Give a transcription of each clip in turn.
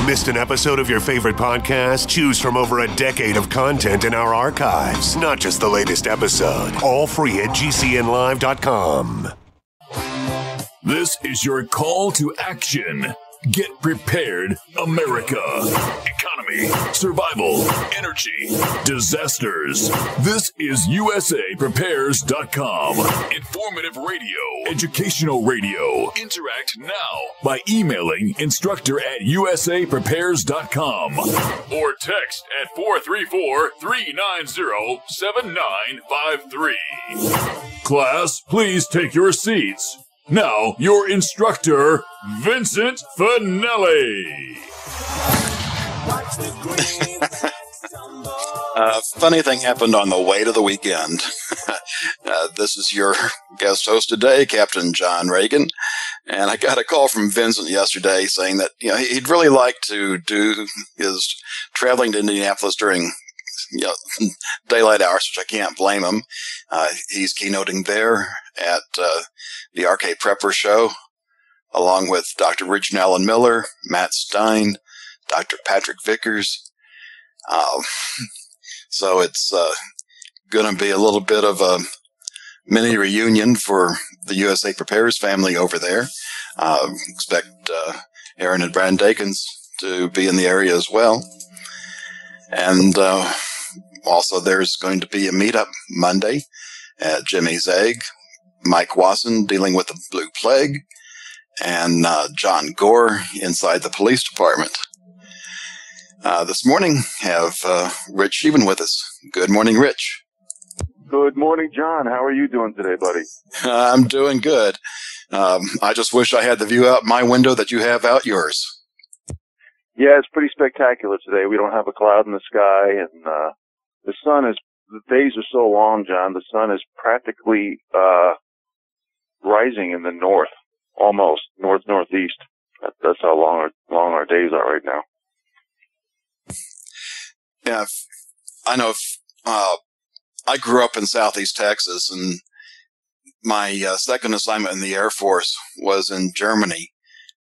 Missed an episode of your favorite podcast? Choose from over a decade of content in our archives, not just the latest episode. All free at gcnlive.com. This is your call to action. Get prepared, America. Economy, survival, energy, disasters. This is USAPrepares.com. Informative radio, educational radio. Interact now by emailing instructor@USAPrepares.com or text at 434-390-7953. Class, please take your seats. Now, your instructor, Vincent Finelli. Funny thing happened on the way to the weekend. This is your guest host today, Captain John Regan. And I got a call from Vincent yesterday saying that he'd really like to do his traveling to Indianapolis during daylight hours, which I can't blame him. He's keynoting there at the RK Prepper Show, along with Dr. Richard Allen Miller, Matt Stein, Dr. Patrick Vickers. So it's going to be a little bit of a mini reunion for the USA Prepares family over there. Expect Aaron and Brandon Dakins to be in the area as well. And also there's going to be a meetup Monday at Jimmy's Egg. Mike Wasson dealing with the Blue Plague, and John Gore inside the police department. This morning, have Rich Scheben with us. Good morning, Rich. Good morning, John. How are you doing today, buddy? I'm doing good. I just wish I had the view out my window that you have out yours. Yeah, it's pretty spectacular today. We don't have a cloud in the sky, and the days are so long, John. The sun is practically rising in the north, almost northeast. That's how long our days are right now. Yeah, I know. I grew up in Southeast Texas, and my second assignment in the Air Force was in Germany,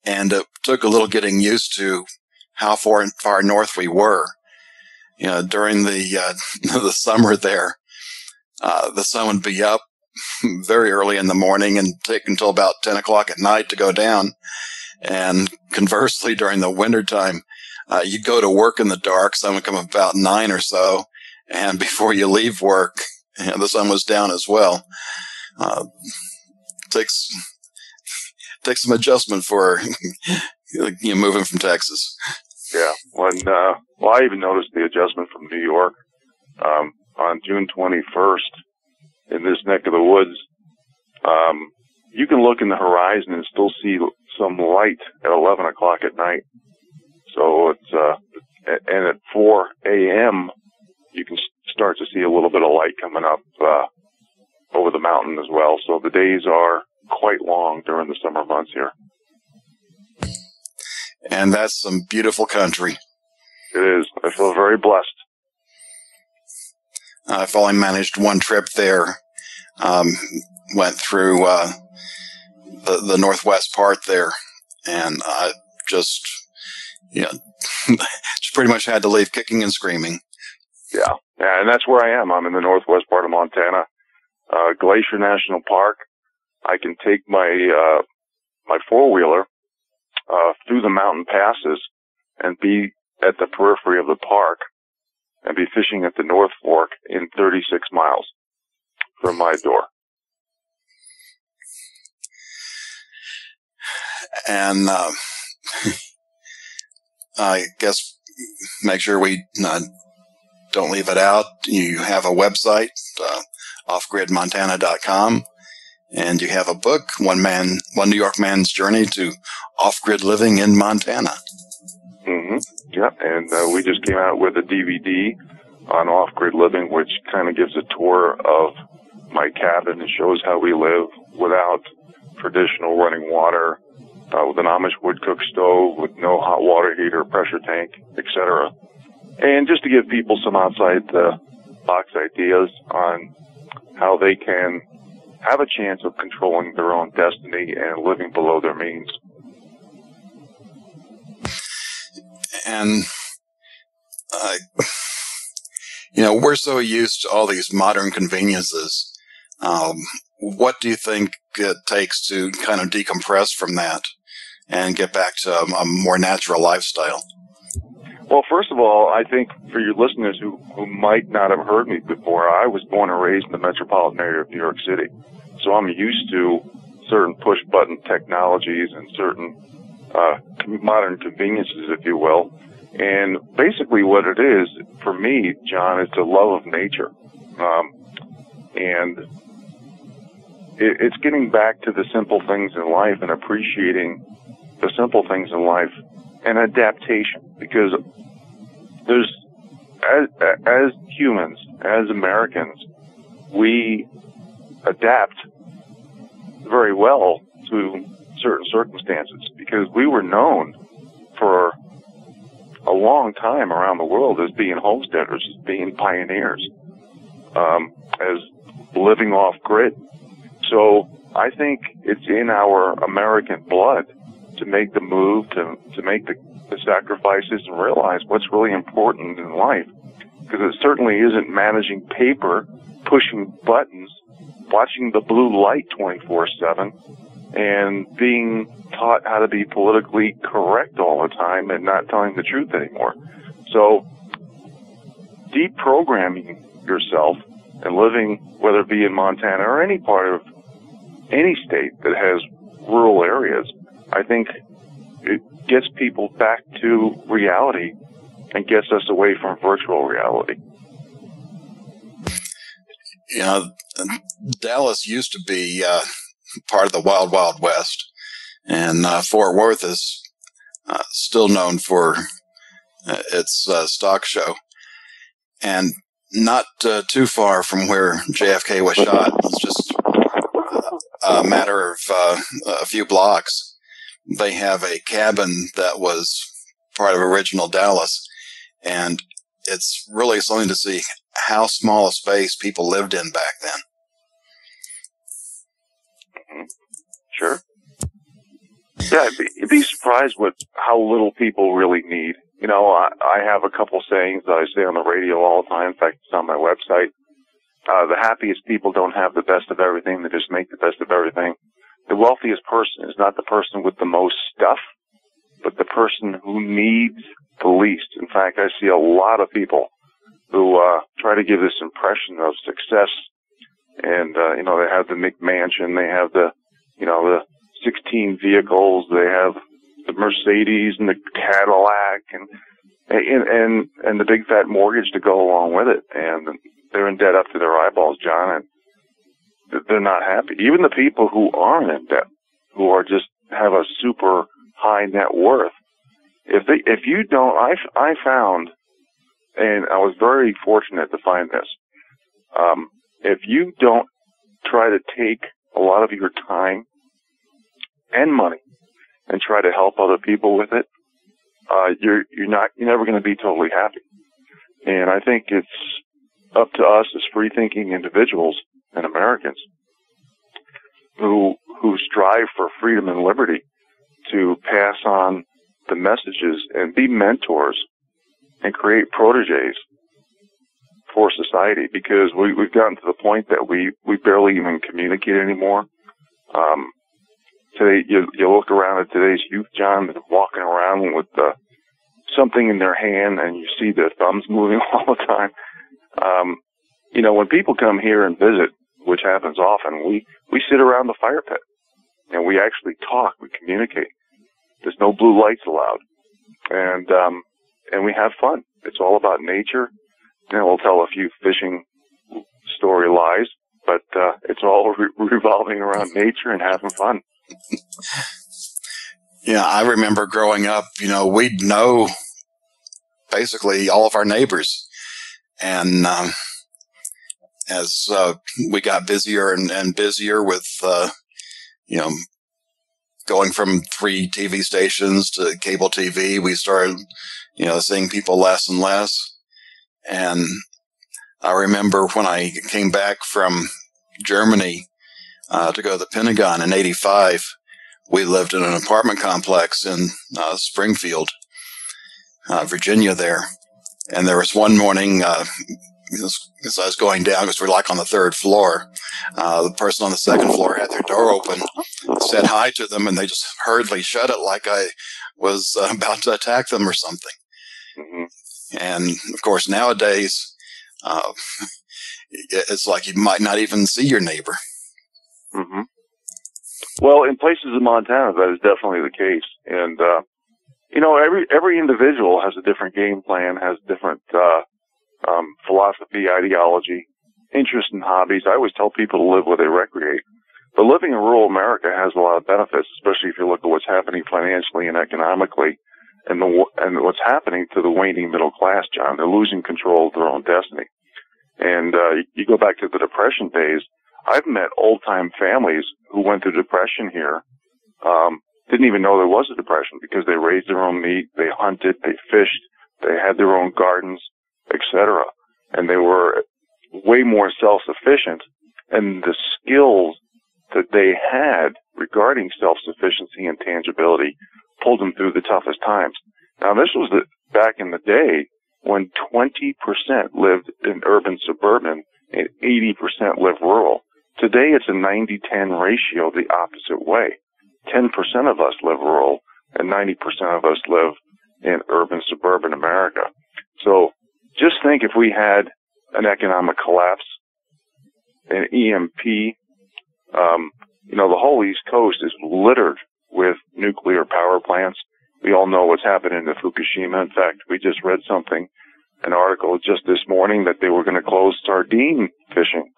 and it took a little getting used to how far north we were. During the the summer there, the sun would be up very early in the morning and take until about 10 o'clock at night to go down. And conversely, during the wintertime, you'd go to work in the dark, sun would come about 9 or so, and before you leave work, the sun was down as well. Takes some adjustment for moving from Texas. Yeah, well, I even noticed the adjustment from New York on June 21st in this neck of the woods. You can look in the horizon and still see some light at 11 o'clock at night. So it's and at 4 a.m. you can start to see a little bit of light coming up over the mountain as well. So the days are quite long during the summer months here. And that's some beautiful country. It is. I feel very blessed. I've only managed one trip there. Went through the northwest part there, and I just pretty much had to leave kicking and screaming. Yeah, and that's where I am. I'm in the northwest part of Montana, Glacier National Park. I can take my my four-wheeler through the mountain passes and be at the periphery of the park and be fishing at the North Fork in 36 miles from my door. And I guess make sure we don't leave it out. You have a website, offgridmontana.com, and you have a book, One New York Man's Journey to Off-Grid Living in Montana. Mm-hmm. Yeah, and we just came out with a DVD on off-grid living, which kind of gives a tour of my cabin and shows how we live without traditional running water, with an Amish wood cook stove, with no hot water heater, pressure tank, etc. And just to give people some outside the box ideas on how they can have a chance of controlling their own destiny and living below their means. And, we're so used to all these modern conveniences. What do you think it takes to kind of decompress from that and get back to a more natural lifestyle? Well, first of all, I think for your listeners who might not have heard me before, I was born and raised in the metropolitan area of New York City. So I'm used to certain push-button technologies and certain modern conveniences, if you will. And basically what it is, for me, John, is the love of nature. And it's getting back to the simple things in life and appreciating the simple things in life and adaptation. Because there's, as humans, as Americans, we adapt very well to certain circumstances because we were known for a long time around the world as being homesteaders, as being pioneers, as living off grid. So I think it's in our American blood to make the move, to make the sacrifices and realize what's really important in life. Because it certainly isn't managing paper, pushing buttons, watching the blue light 24/7, and being taught how to be politically correct all the time and not telling the truth anymore. So deprogramming yourself and living, whether it be in Montana or any part of any state that has rural areas, I think it gets people back to reality and gets us away from virtual reality. Dallas used to be part of the Wild Wild West, and Fort Worth is still known for its stock show. And not too far from where JFK was shot, it's just a matter of a few blocks, they have a cabin that was part of original Dallas, and it's really something to see how small a space people lived in back then. Mm-hmm. Sure. Yeah, you'd be surprised with how little people really need. I have a couple sayings that I say on the radio all the time. In fact, it's on my website. The happiest people don't have the best of everything. They just make the best of everything. The wealthiest person is not the person with the most stuff, but the person who needs the least. In fact, I see a lot of people who try to give this impression of success. And, they have the McMansion, they have the 16 vehicles, they have the Mercedes and the Cadillac and the big fat mortgage to go along with it. And they're in debt up to their eyeballs, John, and they're not happy. Even the people who aren't in debt, who are just have a super high net worth, if you don't, I found, and I was very fortunate to find this, if you don't try to take a lot of your time and money and try to help other people with it, you're never going to be totally happy. And I think it's up to us as free-thinking individuals and Americans who strive for freedom and liberty to pass on the messages and be mentors and create proteges for society, because we've gotten to the point that we barely even communicate anymore. Today, you look around at today's youth, John, they're walking around with something in their hand, and you see their thumbs moving all the time. When people come here and visit, which happens often, we sit around the fire pit, and we actually talk, we communicate. There's no blue lights allowed, and we have fun. It's all about nature. We'll tell a few fishing story lies, but it's all revolving around nature and having fun. Yeah, I remember growing up, we'd know basically all of our neighbors. And as we got busier and busier with, going from 3 TV stations to cable TV, we started, seeing people less and less. And I remember when I came back from Germany to go to the Pentagon in '85, we lived in an apartment complex in Springfield. Virginia there. And there was one morning, as I was going down, because we're like on the third floor, the person on the second floor had their door open, said hi to them, and they just hurriedly shut it like I was about to attack them or something. Mm-hmm. And, of course, nowadays, it's like you might not even see your neighbor. Mm-hmm. Well, in places in Montana, that is definitely the case. And, every individual has a different game plan, has different philosophy, ideology, interest, and hobbies. I always tell people to live where they recreate. But living in rural America has a lot of benefits, especially if you look at what's happening financially and economically, and what's happening to the waning middle class, John. They're losing control of their own destiny. And you go back to the Depression days, I've met old-time families who went through Depression here, didn't even know there was a Depression because they raised their own meat, they hunted, they fished, they had their own gardens, etc. And they were way more self-sufficient, and the skills that they had regarding self-sufficiency and tangibility pulled them through the toughest times. Now, this was back in the day when 20% lived in urban suburban and 80% lived rural. Today, it's a 90-10 ratio the opposite way. 10% of us live rural, and 90% of us live in urban suburban America. So just think if we had an economic collapse, an EMP, the whole East Coast is littered with nuclear power plants. We all know what's happening in Fukushima. In fact, we just read an article just this morning that they were going to close sardine fishing.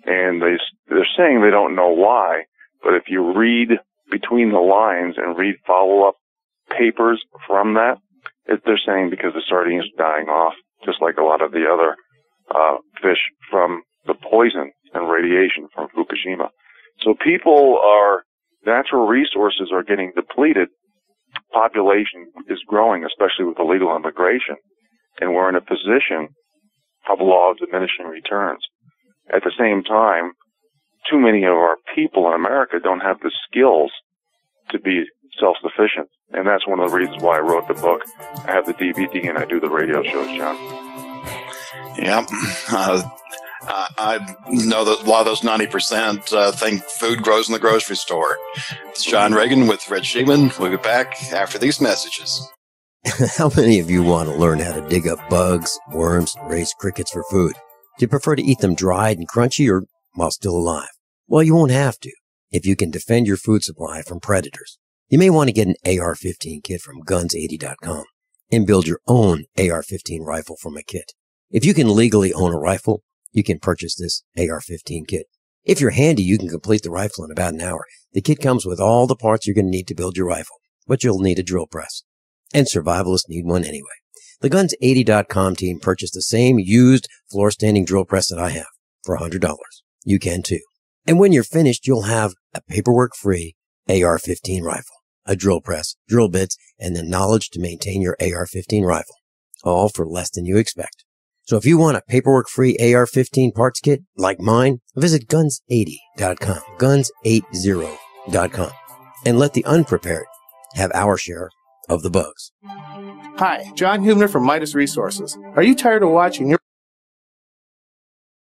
And they're saying they don't know why, but if you read between the lines and read follow-up papers from that, they're saying because the sardines are dying off, just like a lot of the other fish from the poison and radiation from Fukushima. So natural resources are getting depleted. Population is growing, especially with illegal immigration. And we're in a position of law of diminishing returns. At the same time, too many of our people in America don't have the skills to be self-sufficient. And that's one of the reasons why I wrote the book. I have the DVD and I do the radio shows, John. Yeah. I know that a lot of those 90% think food grows in the grocery store. It's John Regan with Red Scheben. We'll be back after these messages. How many of you want to learn how to dig up bugs, worms, and raise crickets for food? Do you prefer to eat them dried and crunchy or while still alive? Well, you won't have to if you can defend your food supply from predators. You may want to get an AR-15 kit from guns80.com and build your own AR-15 rifle from a kit. If you can legally own a rifle, you can purchase this AR-15 kit. If you're handy, you can complete the rifle in about an hour. The kit comes with all the parts you're going to need to build your rifle, but you'll need a drill press. And survivalists need one anyway. The Guns80.com team purchased the same used floor-standing drill press that I have for $100. You can too. And when you're finished, you'll have a paperwork-free AR-15 rifle, a drill press, drill bits, and the knowledge to maintain your AR-15 rifle, all for less than you expect. So if you want a paperwork-free AR-15 parts kit like mine, visit Guns80.com, Guns80.com, and let the unprepared have our share of the bugs. Hi, John Hubner from Midas Resources. Are you tired of watching your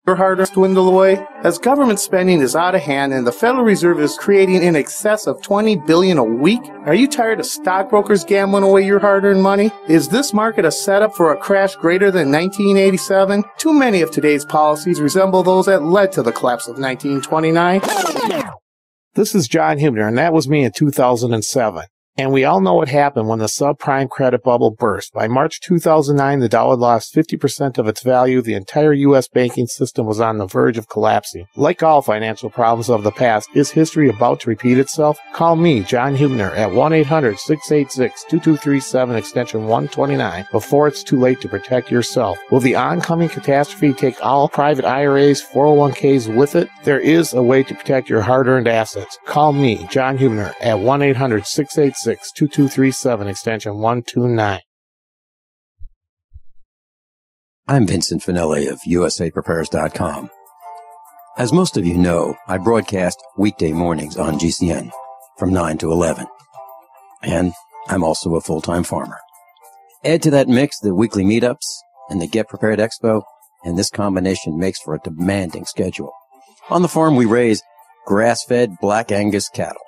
hard-earned dwindle away? As government spending is out of hand and the Federal Reserve is creating in excess of $20 billion a week, are you tired of stockbrokers gambling away your hard-earned money? Is this market a setup for a crash greater than 1987? Too many of today's policies resemble those that led to the collapse of 1929. This is John Hubner, and that was me in 2007. And we all know what happened when the subprime credit bubble burst. By March 2009, the dollar lost 50% of its value. The entire U.S. banking system was on the verge of collapsing. Like all financial problems of the past, is history about to repeat itself? Call me, John Hubner, at 1-800-686-2237, extension 129, before it's too late to protect yourself. Will the oncoming catastrophe take all private IRAs, 401ks with it? There is a way to protect your hard-earned assets. Call me, John Hubner, at 1-800-686-2237, extension 129. I'm Vincent Finelli of USAPrepares.com. As most of you know, I broadcast weekday mornings on GCN from 9 to 11. And I'm also a full-time farmer. Add to that mix the weekly meetups and the Get Prepared Expo, and this combination makes for a demanding schedule. On the farm, we raise grass-fed Black Angus cattle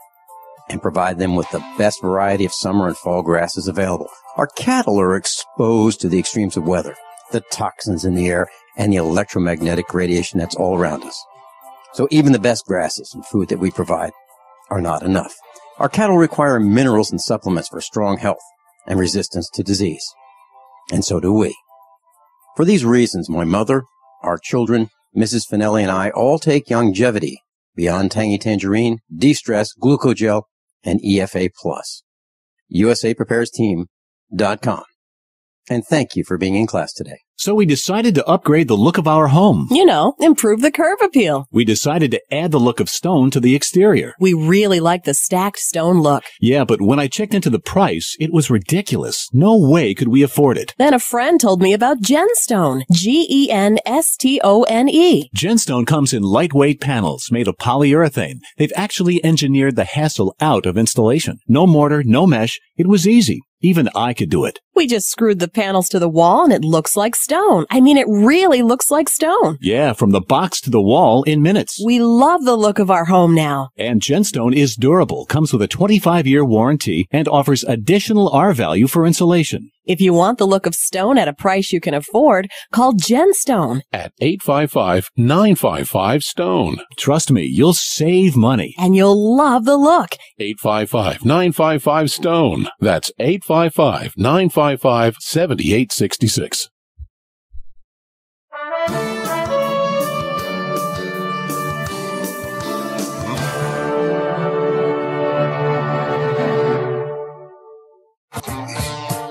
and provide them with the best variety of summer and fall grasses available. Our cattle are exposed to the extremes of weather, the toxins in the air, and the electromagnetic radiation that's all around us. So even the best grasses and food that we provide are not enough. Our cattle require minerals and supplements for strong health and resistance to disease. And so do we. For these reasons, my mother, our children, Mrs. Finelli, and I all take Longevity, Beyond Tangy Tangerine, De-Stress, Glucogel, and EFA+. USAPreparesTeam.com. And thank you for being in class today. So we decided to upgrade the look of our home. You know, improve the curb appeal. We decided to add the look of stone to the exterior. We really like the stacked stone look. Yeah, but when I checked into the price, it was ridiculous. No way could we afford it. Then a friend told me about Genstone. Genstone. Genstone comes in lightweight panels made of polyurethane. They've actually engineered the hassle out of installation. No mortar, no mesh. It was easy. Even I could do it. We just screwed the panels to the wall and it looks like stone. I mean, it really looks like stone. Yeah, from the box to the wall in minutes. We love the look of our home now. And Genstone is durable, comes with a 25-year warranty, and offers additional R-value for insulation. If you want the look of stone at a price you can afford, call Genstone at 855-955-STONE. Trust me, you'll save money. And you'll love the look. 855-955-STONE. That's 855-955-7866.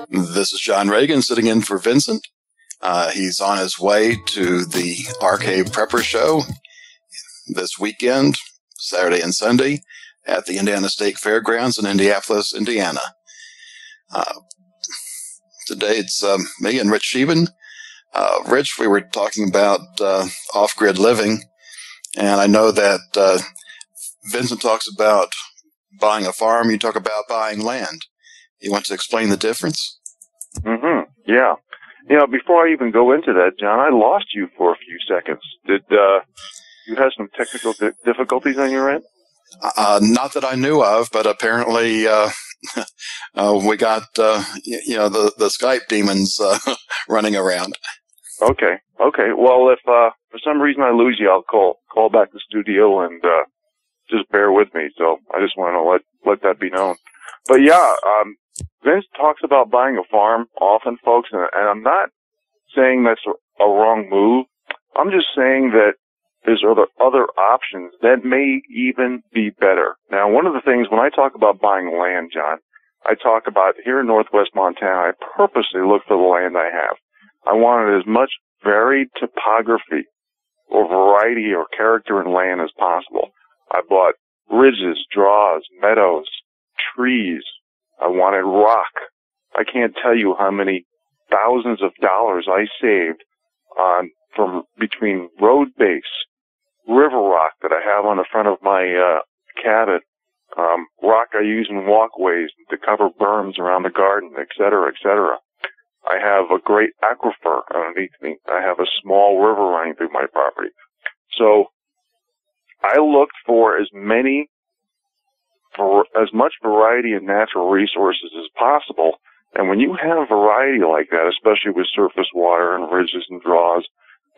This is John Regan sitting in for Vincent. He's on his way to the Arcade Prepper Show this weekend, Saturday and Sunday, at the Indiana State Fairgrounds in Indianapolis, Indiana. Today it's me and Rich Scheben. Rich, we were talking about off-grid living, and I know that Vincent talks about buying a farm. You talk about buying land. You want to explain the difference? Mm-hmm. Yeah. You know, before I even go into that, John, I lost you for a few seconds. Did you have some technical difficulties on your end? Not that I knew of, but apparently we got the Skype demons running around. Okay. Well, if for some reason I lose you, I'll call back the studio and just bear with me. So I just want to let that be known. But yeah, Vince talks about buying a farm often, folks, and I'm not saying that's a wrong move. I'm just saying that there's other options that may even be better. Now, one of the things when I talk about buying land, John, I talk about here in northwest Montana, I purposely look for the land I have. I wanted as much varied topography or variety or character in land as possible. I bought ridges, draws, meadows, trees. I wanted rock. I can't tell you how many thousands of dollars I saved from between road base, river rock that I have on the front of my cabin, rock I use in walkways to cover berms around the garden, et cetera, et cetera. I have a great aquifer underneath me. I have a small river running through my property. So I looked for as much variety in natural resources as possible. And when you have variety like that, especially with surface water and ridges and draws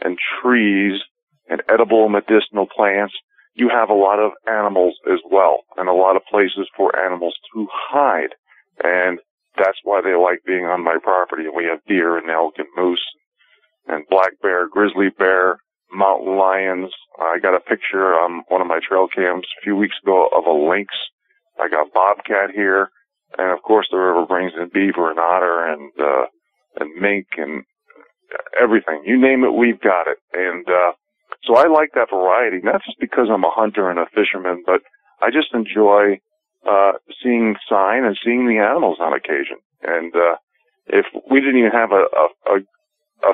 and trees and edible medicinal plants, you have a lot of animals as well and a lot of places for animals to hide. And that's why they like being on my property. And we have deer and elk and moose and black bear, grizzly bear, mountain lions. I got a picture on one of my trail cams a few weeks ago of a lynx. I got bobcat here, and of course the river brings in beaver and otter and mink and everything. You name it, we've got it. And so I like that variety, not just because I'm a hunter and a fisherman, but I just enjoy seeing sign and seeing the animals on occasion. And if we didn't even have a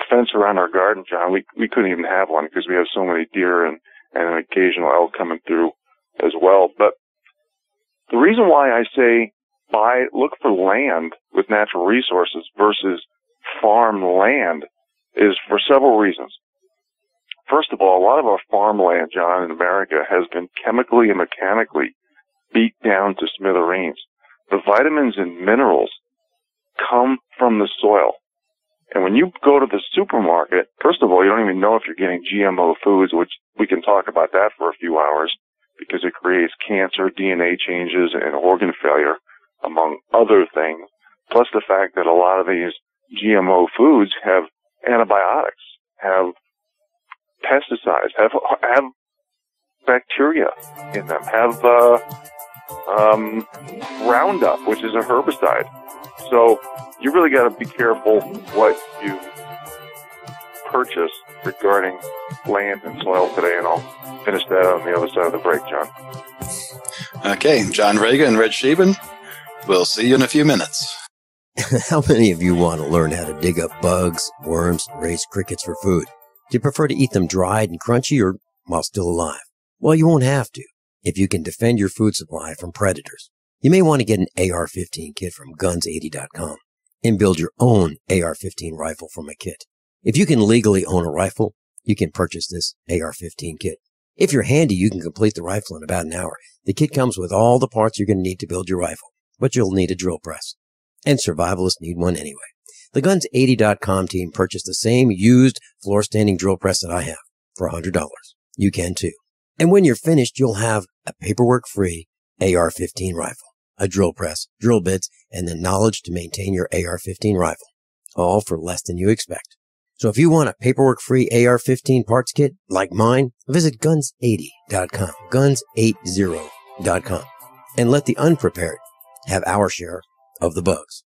fence around our garden, John, we couldn't even have one because we have so many deer and an occasional elk coming through as well. But the reason why I say look for land with natural resources versus farm land is for several reasons. First of all, a lot of our farmland, John, in America has been chemically and mechanically beat down to smithereens. The vitamins and minerals come from the soil. And when you go to the supermarket, first of all, you don't even know if you're getting GMO foods, which we can talk about that for a few hours, because it creates cancer, DNA changes, and organ failure, among other things. Plus the fact that a lot of these GMO foods have antibiotics, have pesticides, have bacteria in them, have Roundup, which is a herbicide. So you really got to be careful what you purchase regarding land and soil today, and I'll finish that on the other side of the break, John. Okay, John Regan and Red Scheben, we'll see you in a few minutes. How many of you want to learn how to dig up bugs, worms, raise crickets for food? Do you prefer to eat them dried and crunchy or while still alive? Well, you won't have to if you can defend your food supply from predators. You may want to get an AR-15 kit from guns80.com and build your own AR-15 rifle from a kit. If you can legally own a rifle, you can purchase this AR-15 kit. If you're handy, you can complete the rifle in about an hour. The kit comes with all the parts you're going to need to build your rifle, but you'll need a drill press. And survivalists need one anyway. The Guns80.com team purchased the same used floor-standing drill press that I have for $100. You can too. And when you're finished, you'll have a paperwork-free AR-15 rifle, a drill press, drill bits, and the knowledge to maintain your AR-15 rifle, all for less than you expect. So if you want a paperwork-free AR-15 parts kit like mine, visit Guns80.com, Guns80.com, and let the unprepared have our share of the bugs.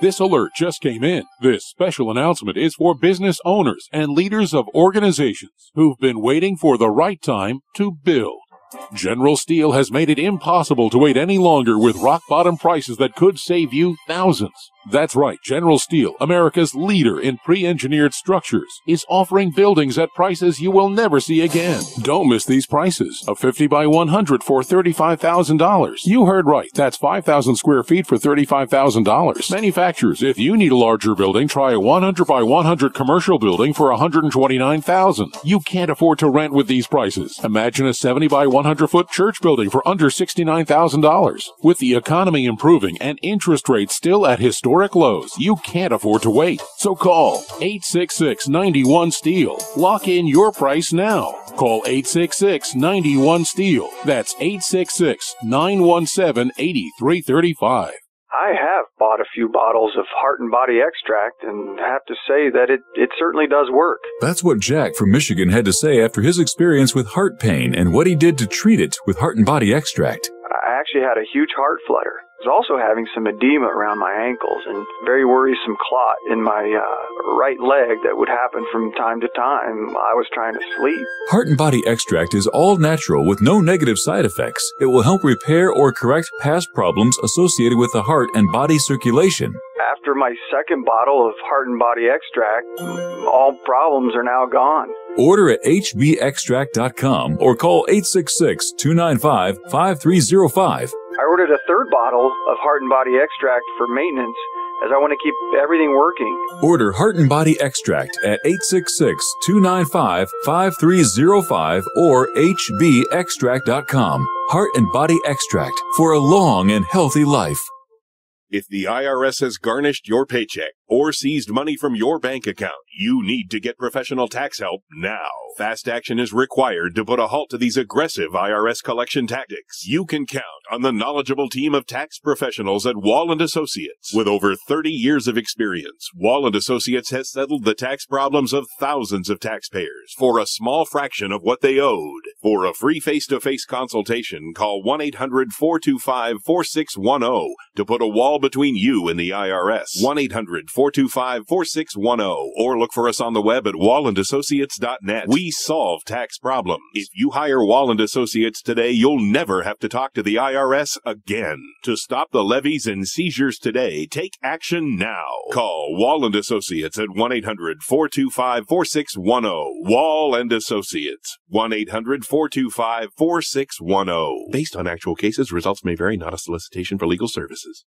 This alert just came in. This special announcement is for business owners and leaders of organizations who've been waiting for the right time to build. General Steel has made it impossible to wait any longer with rock-bottom prices that could save you thousands. That's right, General Steel, America's leader in pre-engineered structures, is offering buildings at prices you will never see again. Don't miss these prices. A 50 by 100 for $35,000. You heard right, that's 5,000 square feet for $35,000. Manufacturers, if you need a larger building, try a 100 by 100 commercial building for $129,000. You can't afford to rent with these prices. Imagine a 70 by 100-foot church building for under $69,000. With the economy improving and interest rates still at historic lows, you can't afford to wait. So call 866-91-STEEL. Lock in your price now. Call 866-91-STEEL. That's 866-917-8335. I have bought a few bottles of Heart and Body Extract and have to say that it certainly does work. That's what Jack from Michigan had to say after his experience with heart pain and what he did to treat it with Heart and Body Extract. I actually had a huge heart flutter. I was also having some edema around my ankles and very worrisome clot in my right leg that would happen from time to time. I was trying to sleep. Heart and Body Extract is all natural with no negative side effects. It will help repair or correct past problems associated with the heart and body circulation. After my second bottle of Heart and Body Extract, all problems are now gone. Order at hbextract.com or call 866-295-5305. I ordered a third bottle of Heart and Body Extract for maintenance as I want to keep everything working. Order Heart and Body Extract at 866-295-5305 or hbextract.com. Heart and Body Extract for a long and healthy life. If the IRS has garnished your paycheck or seized money from your bank account, you need to get professional tax help now. Fast action is required to put a halt to these aggressive IRS collection tactics. You can count on the knowledgeable team of tax professionals at Wall & Associates. With over 30 years of experience, Wall & Associates has settled the tax problems of thousands of taxpayers for a small fraction of what they owed. For a free face-to-face consultation, call 1-800-425-4610 to put a wall between you and the IRS. 1-800-425-4610 or look for us on the web at wallandassociates.net. We solve tax problems. If you hire Wall & Associates today, you'll never have to talk to the IRS again. To stop the levies and seizures today, take action now. Call Wall & Associates at 1-800-425-4610. Wall & Associates. 1-800-425-4610. 425-4610. Based on actual cases, results may vary, not a solicitation for legal services.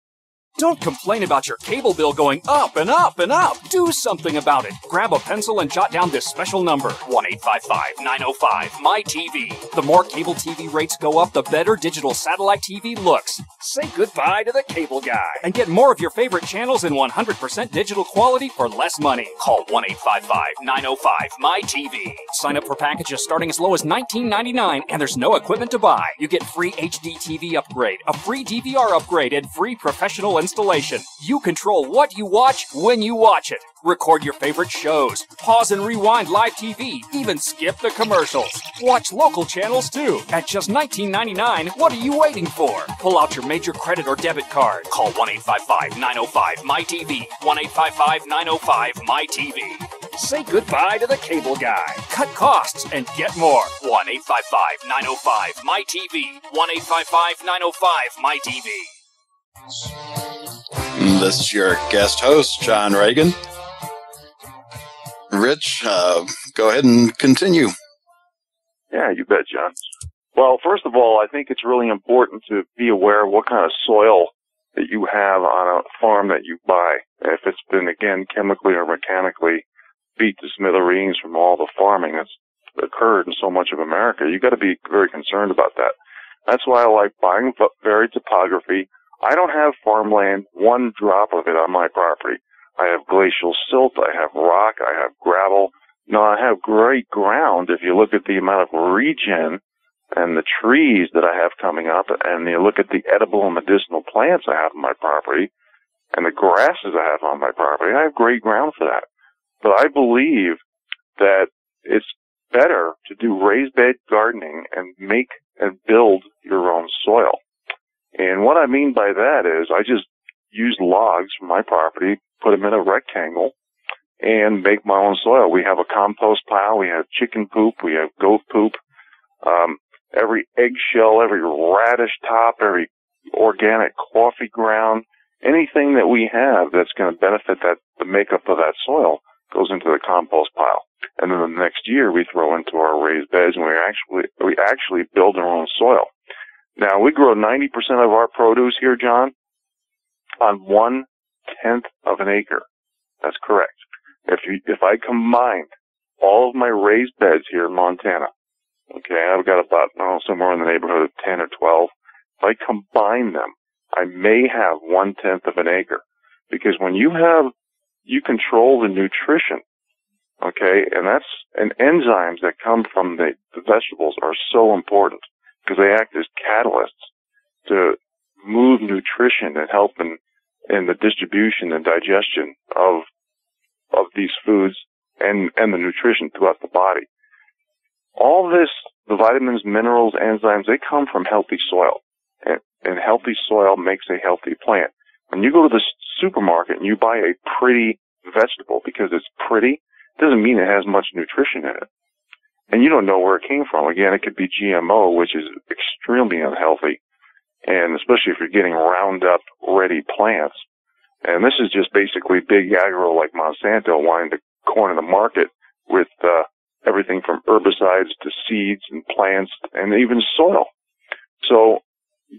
Don't complain about your cable bill going up and up and up. Do something about it. Grab a pencil and jot down this special number, 1-855-905-MY-TV. The more cable TV rates go up, the better digital satellite TV looks. Say goodbye to the cable guy and get more of your favorite channels in 100% digital quality for less money. Call 1-855-905-MY-TV. Sign up for packages starting as low as $19.99, and there's no equipment to buy. You get free HD TV upgrade, a free DVR upgrade, and free professional installation. You control what you watch when you watch it. Record your favorite shows, pause and rewind live TV, even skip the commercials. Watch local channels too. At just $19.99, what are you waiting for? Pull out your major credit or debit card. Call 1-855-905-MY-TV. 1-855-905-MY-TV. Say goodbye to the cable guy. Cut costs and get more. 1-855-905-MY-TV. 1-855-905-MY-TV. This is your guest host, John Regan. Rich, go ahead and continue. Yeah, you bet, John. Well, first of all, I think it's really important to be aware of what kind of soil that you have on a farm that you buy. If it's been, again, chemically or mechanically beat to smithereens from all the farming that's occurred in so much of America, you got to be very concerned about that. That's why I like buying varied topography. I don't have farmland, one drop of it on my property. I have glacial silt, I have rock, I have gravel. No, I have great ground. If you look at the amount of regen and the trees that I have coming up, and you look at the edible and medicinal plants I have on my property, and the grasses I have on my property, I have great ground for that. But I believe that it's better to do raised bed gardening and make and build your own soil. And what I mean by that is I just use logs from my property, put them in a rectangle, and make my own soil. We have a compost pile. We have chicken poop. We have goat poop. Every eggshell, every radish top, every organic coffee ground, anything that we have that's going to benefit the makeup of that soil goes into the compost pile. And then the next year we throw into our raised beds, and we actually build our own soil. Now, we grow 90% of our produce here, John, on 1/10 of an acre. That's correct. If I combined all of my raised beds here in Montana, okay, I've got about, somewhere in the neighborhood of 10 or 12. If I combine them, I may have 1/10 of an acre. Because when you control the nutrition, okay, and enzymes that come from the vegetables are so important, because they act as catalysts to move nutrition and help in the distribution and digestion of these foods and the nutrition throughout the body. All this, the vitamins, minerals, enzymes, they come from healthy soil. And healthy soil makes a healthy plant. When you go to the supermarket and you buy a pretty vegetable because it's pretty, it doesn't mean it has much nutrition in it. And you don't know where it came from. Again, it could be GMO, which is extremely unhealthy, and especially if you're getting Roundup ready plants. And this is just basically big agro like Monsanto wanting to corner the market with everything from herbicides to seeds and plants and even soil. So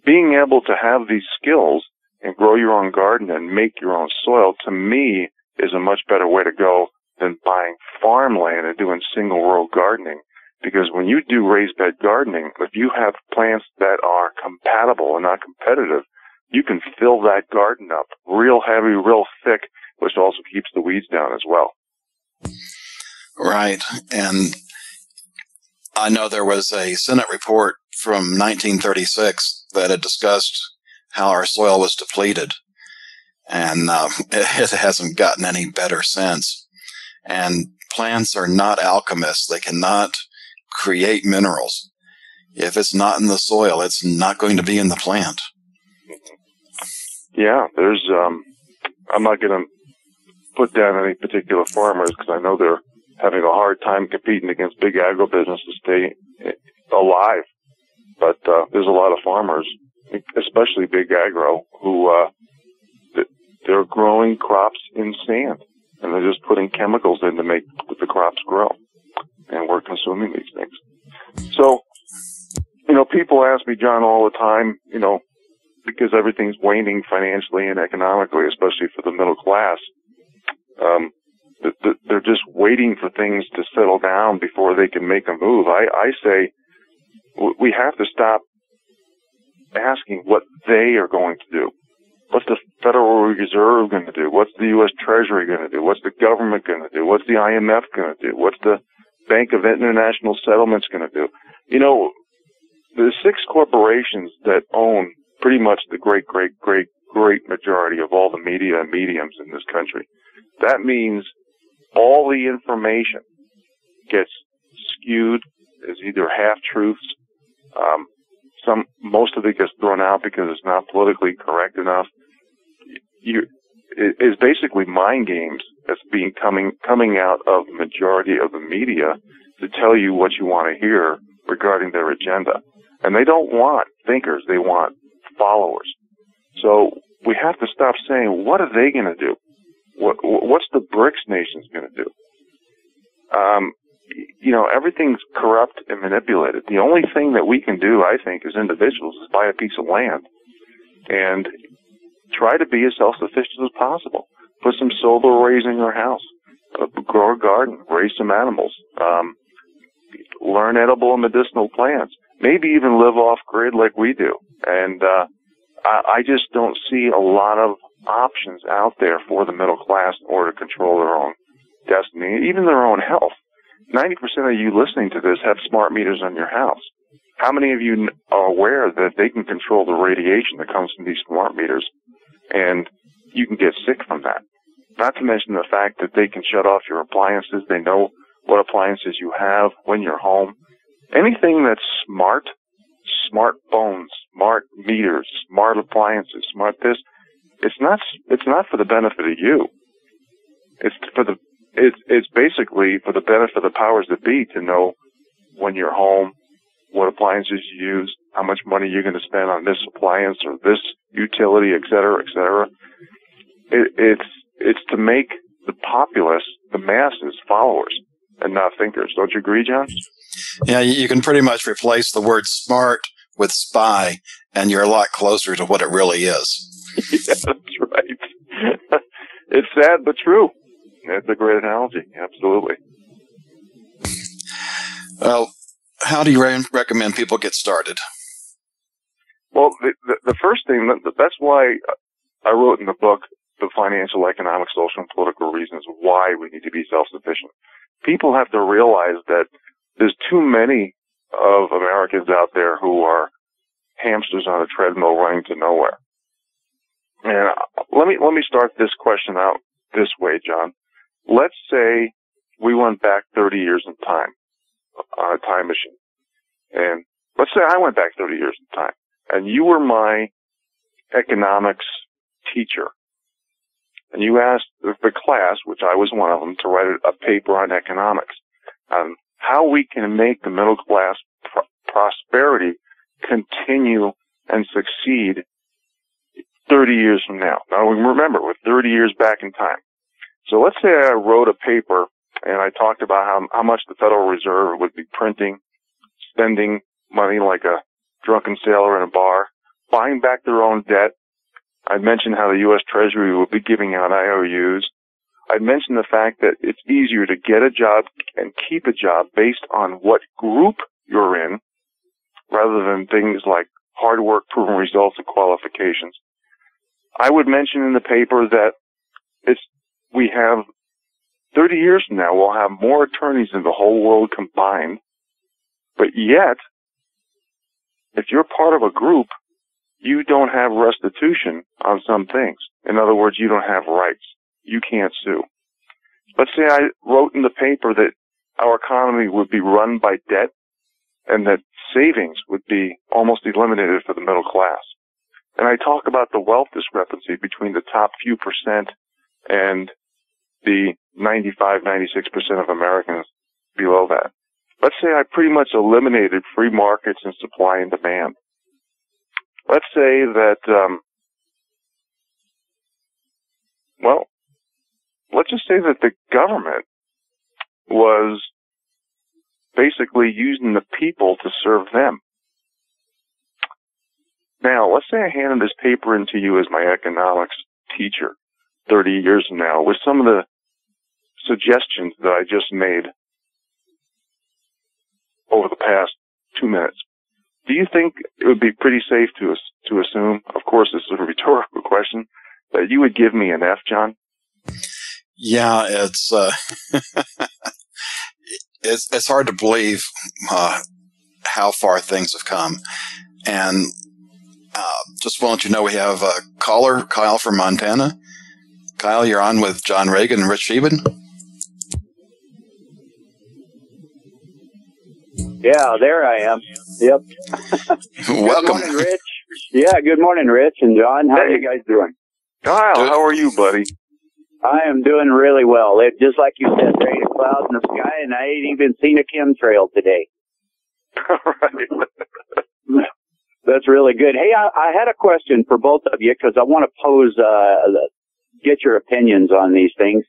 being able to have these skills and grow your own garden and make your own soil, to me, is a much better way to go than buying farmland and doing single row gardening. Because when you do raised bed gardening, if you have plants that are compatible and not competitive, you can fill that garden up real heavy, real thick, which also keeps the weeds down as well. Right. And I know there was a Senate report from 1936 that had discussed how our soil was depleted. And it hasn't gotten any better since. And plants are not alchemists. They cannot create minerals. If it's not in the soil, it's not going to be in the plant. Yeah, there's, I'm not going to put down any particular farmers because I know they're having a hard time competing against big agribusiness to stay alive. But there's a lot of farmers, especially big agro, who they're growing crops in sand. And they're just putting chemicals in to make the crops grow. And we're consuming these things. So people ask me, John, all the time, because everything's waning financially and economically, especially for the middle class. They're just waiting for things to settle down before they can make a move. I say we have to stop asking what they are going to do. What's the Federal Reserve going to do? What's the U.S. Treasury going to do? What's the government going to do? What's the IMF going to do? What's the Bank of International Settlements going to do? The 6 corporations that own pretty much the great majority of all the media and mediums in this country. That means all the information gets skewed as either half-truths. Most of it gets thrown out because it's not politically correct enough. It's basically mind games that's coming out of the majority of the media to tell you what you want to hear regarding their agenda. And they don't want thinkers, they want followers. So we have to stop saying, what are they going to do? What's the BRICS nations going to do? Everything's corrupt and manipulated. The only thing that we can do, I think, as individuals is buy a piece of land and try to be as self-sufficient as possible. Put some solar arrays in your house, grow a garden, raise some animals, learn edible and medicinal plants, maybe even live off-grid like we do. And I just don't see a lot of options out there for the middle class in order to control their own destiny, even their own health. 90% of you listening to this have smart meters on your house. How many of you are aware that they can control the radiation that comes from these smart meters, and you can get sick from that? Not to mention the fact that they can shut off your appliances. They know what appliances you have when you're home. Anything that's smart phones, smart meters, smart appliances, smart this, it's not for the benefit of you. It's basically for the benefit of the powers that be to know when you're home, what appliances you use, how much money you're going to spend on this appliance or this utility, et cetera, et cetera. It's to make the populace, the masses, followers and not thinkers. Don't you agree, John? Yeah, you can pretty much replace the word smart with spy, and you're a lot closer to what it really is. Yeah, that's right. It's sad but true. That's a great analogy. Absolutely. Well, how do you recommend people get started? Well, the first thing, that's why I wrote in the book, The Financial, Economic, Social, and Political Reasons Why We Need to Be Self-Sufficient. People have to realize that there's too many of Americans out there who are hamsters on a treadmill running to nowhere. And let me start this question out this way, John. Let's say we went back 30 years in time on a time machine. And let's say I went back 30 years in time, and you were my economics teacher. And you asked the class, which I was one of them, to write a paper on economics, on how we can make the middle class prosperity continue and succeed 30 years from now. Now, remember, we're 30 years back in time. So let's say I wrote a paper and I talked about how much the Federal Reserve would be printing, spending money like a drunken sailor in a bar, buying back their own debt. I'd mentioned how the U.S. Treasury would be giving out IOUs. I'd mentioned the fact that it's easier to get a job and keep a job based on what group you're in, rather than things like hard work, proven results, and qualifications. I would mention in the paper that we have 30 years from now, we'll have more attorneys than the whole world combined. But yet, if you're part of a group, you don't have restitution on some things. In other words, you don't have rights. You can't sue. Let's say I wrote in the paper that our economy would be run by debt and that savings would be almost eliminated for the middle class. And I talk about the wealth discrepancy between the top few percent and the 95, 96% of Americans below that. Let's say I pretty much eliminated free markets and supply and demand. Let's say that, let's just say that the government was basically using the people to serve them. Now, let's say I handed this paper into you as my economics teacher 30 years from now with some of the suggestions that I just made over the past 2 minutes. Do you think it would be pretty safe to assume, of course this is a rhetorical question, that you would give me an F, John? Yeah, it's it's hard to believe how far things have come. And just want to let you know we have a caller, Kyle from Montana. Kyle, you're on with John Regan and Rich Scheben. Yeah, there I am. Yep. Welcome. Good morning, Rich. Yeah, good morning, Rich and John. How are you guys doing? Kyle, how are you, buddy? I am doing really well. It, just like you said, there ain't a cloud in the sky, and I ain't even seen a chemtrail today. Right. That's really good. Hey, I had a question for both of you because I want to pose, get your opinions on these things.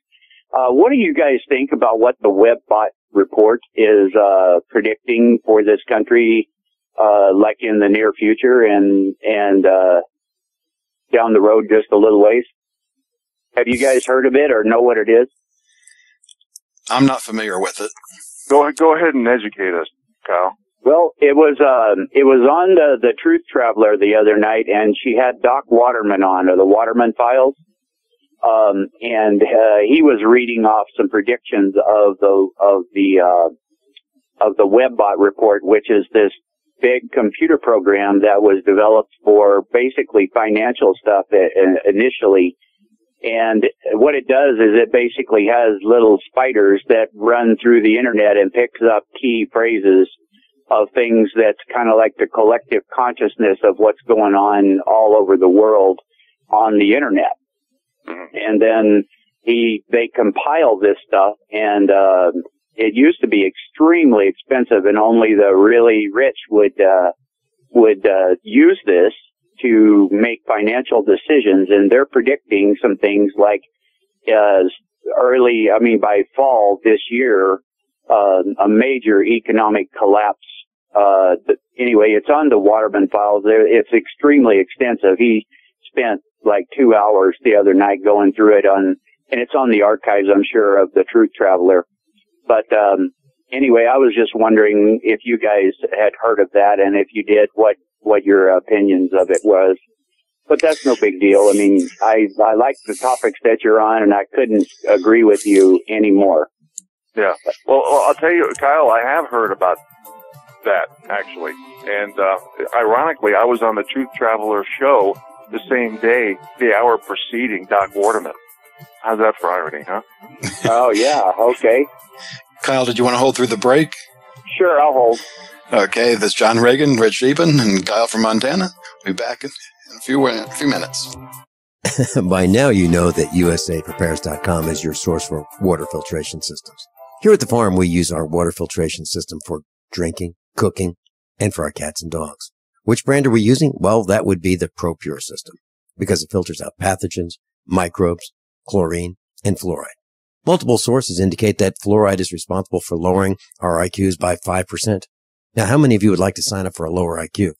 What do you guys think about what the WebBot report is predicting for this country, like in the near future and down the road just a little ways? Have you guys heard of it or know what it is? I'm not familiar with it. Go ahead and educate us, Kyle. Well, it was on the Truth Traveler the other night, and she had Doc Waterman on, of the Waterman Files. And he was reading off some predictions of the WebBot report, which is this big computer program that was developed for basically financial stuff initially. And what it does is it basically has little spiders that run through the internet and picks up key phrases of things that's kind of like the collective consciousness of what's going on all over the world on the internet. And then they compile this stuff, and it used to be extremely expensive, and only the really rich would use this to make financial decisions. And they're predicting some things like by fall this year, a major economic collapse. Anyway, it's on the Waterman Files. It's extremely extensive. He spent like 2 hours the other night going through it and it's on the archives, I'm sure, of the Truth Traveler. But anyway, I was just wondering if you guys had heard of that, and if you did, what your opinions of it was. But that's no big deal. I mean, I like the topics that you're on, and I couldn't agree with you anymore. Yeah. Well, I'll tell you, Kyle, I have heard about that, actually. And ironically, I was on the Truth Traveler show the same day, the hour preceding Doc Waterman. How's that for irony, huh? Oh, yeah. Okay. Kyle, did you want to hold through the break? Sure, I'll hold. Okay, this is John Regan, Rich Scheben, and Kyle from Montana. We'll be back in a few minutes. By now, you know that USAPrepares.com is your source for water filtration systems. Here at the farm, we use our water filtration system for drinking, cooking, and for our cats and dogs. Which brand are we using? Well, that would be the ProPure system, because it filters out pathogens, microbes, chlorine, and fluoride. Multiple sources indicate that fluoride is responsible for lowering our IQs by 5%. Now, how many of you would like to sign up for a lower IQ?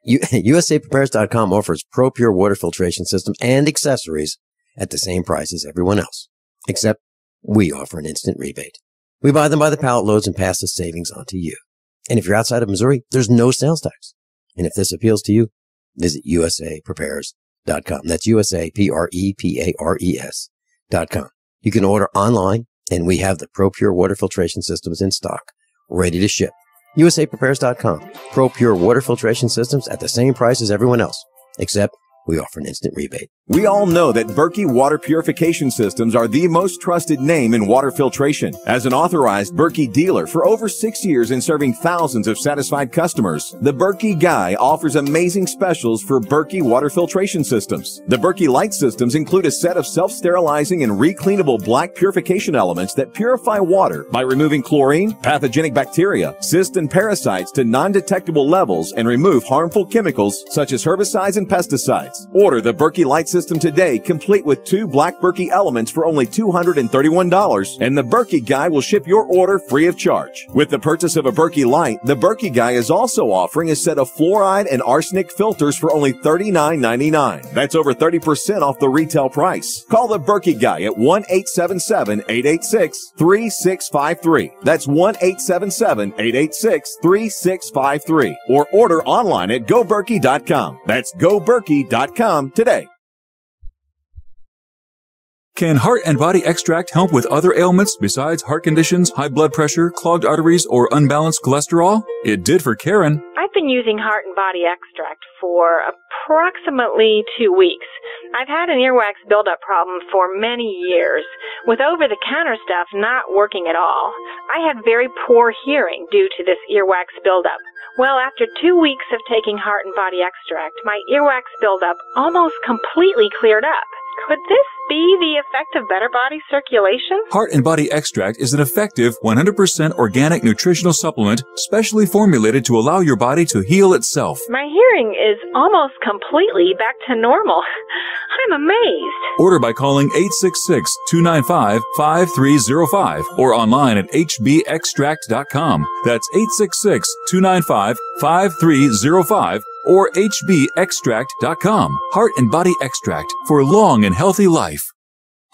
USAPrepares.com offers ProPure water filtration system and accessories at the same price as everyone else, except we offer an instant rebate. We buy them by the pallet loads and pass the savings on to you. And if you're outside of Missouri, there's no sales tax. And if this appeals to you, visit USAPrepares.com. That's USAPrepares.com. You can order online, and we have the ProPure water filtration systems in stock, ready to ship. USAPrepares.com. ProPure water filtration systems at the same price as everyone else, except we offer an instant rebate. We all know that Berkey Water Purification Systems are the most trusted name in water filtration. As an authorized Berkey dealer for over 6 years and serving thousands of satisfied customers, the Berkey Guy offers amazing specials for Berkey Water Filtration Systems. The Berkey Light Systems include a set of self-sterilizing and recleanable black purification elements that purify water by removing chlorine, pathogenic bacteria, cysts, and parasites to non-detectable levels and remove harmful chemicals such as herbicides and pesticides. products. Order the Berkey Light System today, complete with 2 black Berkey elements for only $231, and the Berkey Guy will ship your order free of charge. With the purchase of a Berkey Light, the Berkey Guy is also offering a set of fluoride and arsenic filters for only $39.99. That's over 30% off the retail price. Call the Berkey Guy at 1-877-886-3653. That's 1-877-886-3653. Or order online at GoBerkey.com. That's GoBerkey.com today. Can Heart and Body Extract help with other ailments besides heart conditions, high blood pressure, clogged arteries, or unbalanced cholesterol? It did for Karen. I've been using Heart and Body Extract for approximately 2 weeks. I've had an earwax buildup problem for many years, with over-the-counter stuff not working at all. I had very poor hearing due to this earwax buildup. Well, after 2 weeks of taking Heart and Body Extract, my earwax buildup almost completely cleared up. Could this be the effect of better body circulation? Heart and Body Extract is an effective 100% organic nutritional supplement specially formulated to allow your body to heal itself. My hearing is almost completely back to normal. I'm amazed. Order by calling 866-295-5305 or online at hbextract.com. That's 866-295-5305 or hbextract.com. Heart and Body Extract for long and healthy life.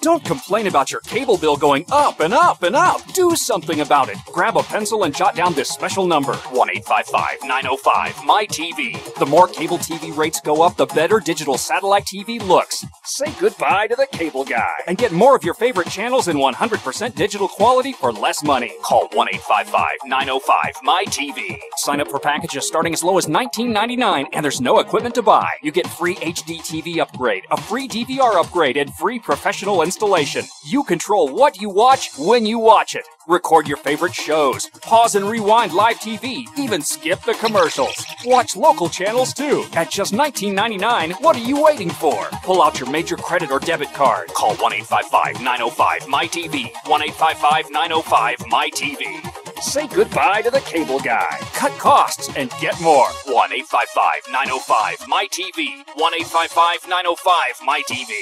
Don't complain about your cable bill going up and up and up. Do something about it. Grab a pencil and jot down this special number, 1-855-905-MY-TV. The more cable TV rates go up, the better digital satellite TV looks. Say goodbye to the cable guy and get more of your favorite channels in 100% digital quality for less money. Call 1-855-905-MY-TV. Sign up for packages starting as low as $19.99 and there's no equipment to buy. You get free HD TV upgrade, a free DVR upgrade, and free professional installation. You control what you watch when you watch it. Record your favorite shows, pause and rewind live TV, even skip the commercials. Watch local channels too. At just $19.99, what are you waiting for? Pull out your major credit or debit card. Call 1-855-905-MY-TV. 1-855-905-MY-TV. Say goodbye to the cable guy. Cut costs and get more. 1-855-905-MY-TV. 1-855-905-MY-TV.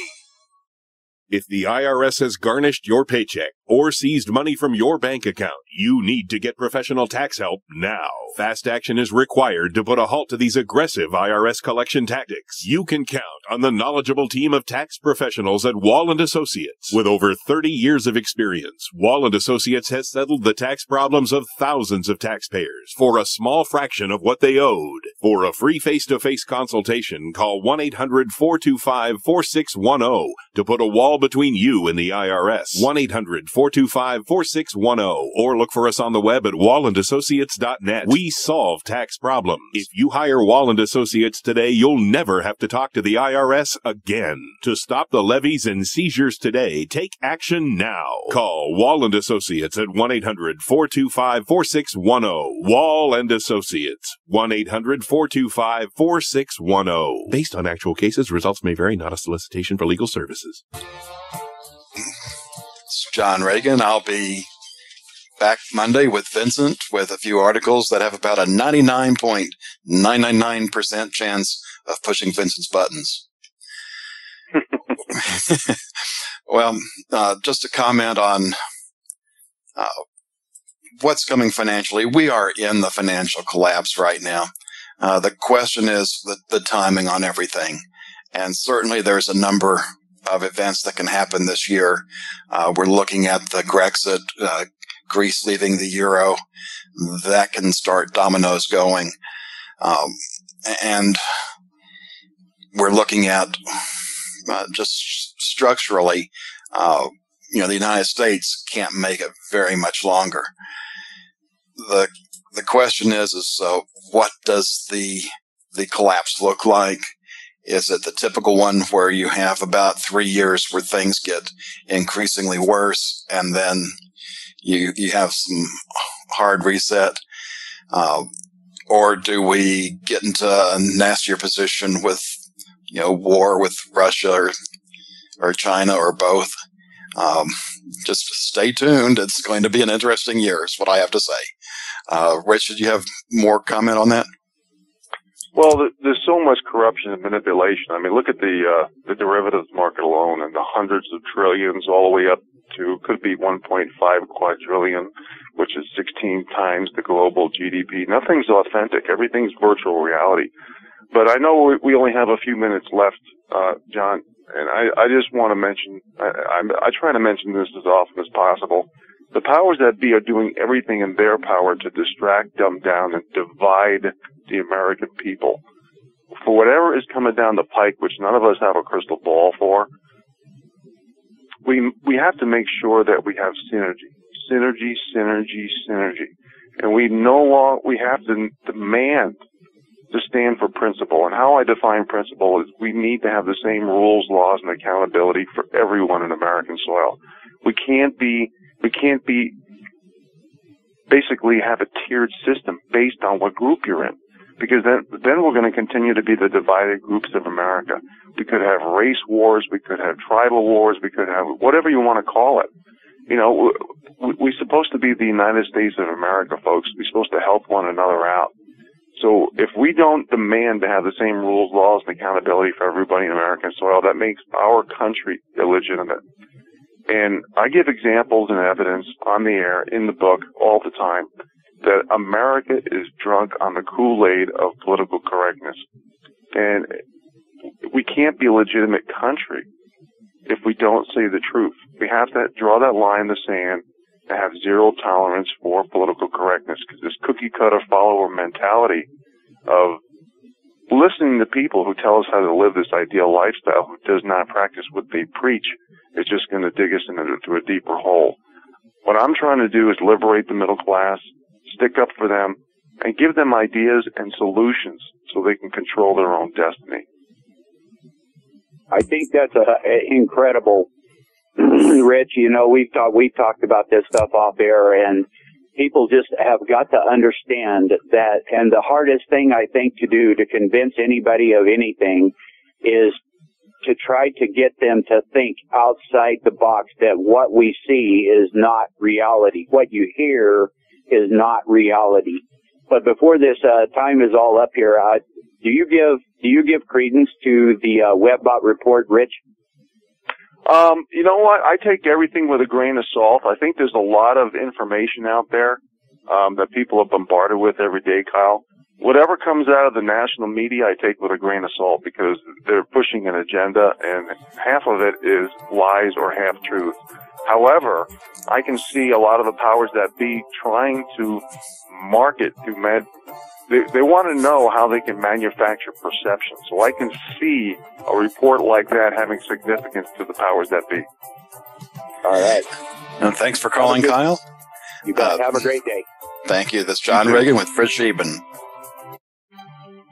If the IRS has garnished your paycheck or seized money from your bank account, you need to get professional tax help now. Fast action is required to put a halt to these aggressive IRS collection tactics. You can count on the knowledgeable team of tax professionals at Wall & Associates. With over 30 years of experience, Wall & Associates has settled the tax problems of thousands of taxpayers for a small fraction of what they owed. For a free face-to-face consultation, call 1-800-425-4610 to put a wall between you and the IRS. 1-800-425-4610 or look for us on the web at wallandassociates.net. We solve tax problems. If you hire Wall & Associates today, you'll never have to talk to the IRS again. To stop the levies and seizures today, take action now. Call Wall & Associates at 1-800-425-4610. Wall & Associates. 1-800-425-4610. Based on actual cases, results may vary, not a solicitation for legal services. It's John Regan. I'll be back Monday with Vincent with a few articles that have about a 99.999% chance of pushing Vincent's buttons. Well, just a comment on what's coming financially. We are in the financial collapse right now. The question is the timing on everything. And certainly there's a number of events that can happen this year. We're looking at the Grexit, Greece leaving the euro. That can start dominoes going. And we're looking at just structurally, the United States can't make it very much longer. The question is what does the collapse look like? Is it the typical one where you have about 3 years where things get increasingly worse and then you have some hard reset? Or do we get into a nastier position with, war with Russia or China or both? Just stay tuned. It's going to be an interesting year is what I have to say. Rich, did you have more comment on that? Well, there's so much corruption and manipulation. I mean, look at the derivatives market alone, and the hundreds of trillions all the way up to could be 1.5 quadrillion, which is 16 times the global GDP. Nothing's authentic. Everything's virtual reality. But I know we only have a few minutes left, John, and I just want to mention, I try to mention this as often as possible. The powers that be are doing everything in their power to distract, dumb down, and divide the American people. For whatever is coming down the pike, which none of us have a crystal ball for, we have to make sure that we have synergy. And we have to demand to stand for principle. And how I define principle is we need to have the same rules, laws, and accountability for everyone in American soil. We can't be basically have a tiered system based on what group you're in, because then we're going to continue to be the divided groups of America. We could have race wars, we could have tribal wars, we could have whatever you want to call it. You know, we're supposed to be the United States of America, folks. We're supposed to help one another out. So if we don't demand to have the same rules, laws, and accountability for everybody in American soil, that makes our country illegitimate. And I give examples and evidence on the air, in the book, all the time, that America is drunk on the Kool-Aid of political correctness. And we can't be a legitimate country if we don't say the truth. We have to draw that line in the sand and have zero tolerance for political correctness, because this cookie-cutter follower mentality of listening to people who tell us how to live this ideal lifestyle, who does not practice what they preach, is just going to dig us into a deeper hole. What I'm trying to do is liberate the middle class, stick up for them, and give them ideas and solutions so they can control their own destiny. I think that's incredible, Rich. You know, we've talked about this stuff off air, and people just have got to understand that. And the hardest thing I think to do to convince anybody of anything is to try to get them to think outside the box, that what we see is not reality. What you hear is not reality. But before this time is all up here, do you give credence to the Webbot report, Rich? You know what? I take everything with a grain of salt. I think there's a lot of information out there that people are bombarded with every day, Kyle. Whatever comes out of the national media, I take with a grain of salt, because they're pushing an agenda, and half of it is lies or half-truth. However, I can see a lot of the powers that be trying to market to they want to know how they can manufacture perception. So I can see a report like that having significance to the powers that be. All right. And thanks for calling, Kyle. You guys have a great day. Thank you. This is John Regan with Fritz Scheben.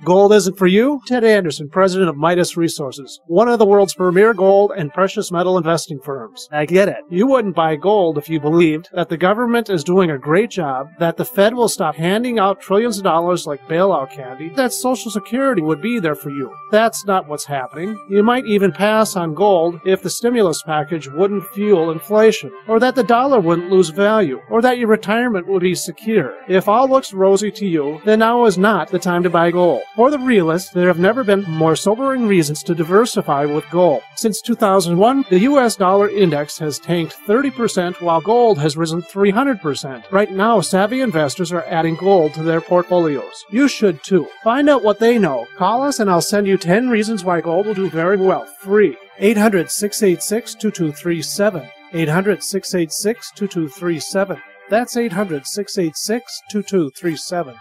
Gold isn't for you? Ted Anderson, president of Midas Resources, one of the world's premier gold and precious metal investing firms. I get it. You wouldn't buy gold if you believed that the government is doing a great job, that the Fed will stop handing out trillions of dollars like bailout candy, that Social Security would be there for you. That's not what's happening. You might even pass on gold if the stimulus package wouldn't fuel inflation, or that the dollar wouldn't lose value, or that your retirement would be secure. If all looks rosy to you, then now is not the time to buy gold. For the realists, there have never been more sobering reasons to diversify with gold. Since 2001, the U.S. dollar index has tanked 30%, while gold has risen 300%. Right now, savvy investors are adding gold to their portfolios. You should too. Find out what they know. Call us and I'll send you 10 reasons why gold will do very well, free. 800-686-2237. 800-686-2237. That's 800-686-2237.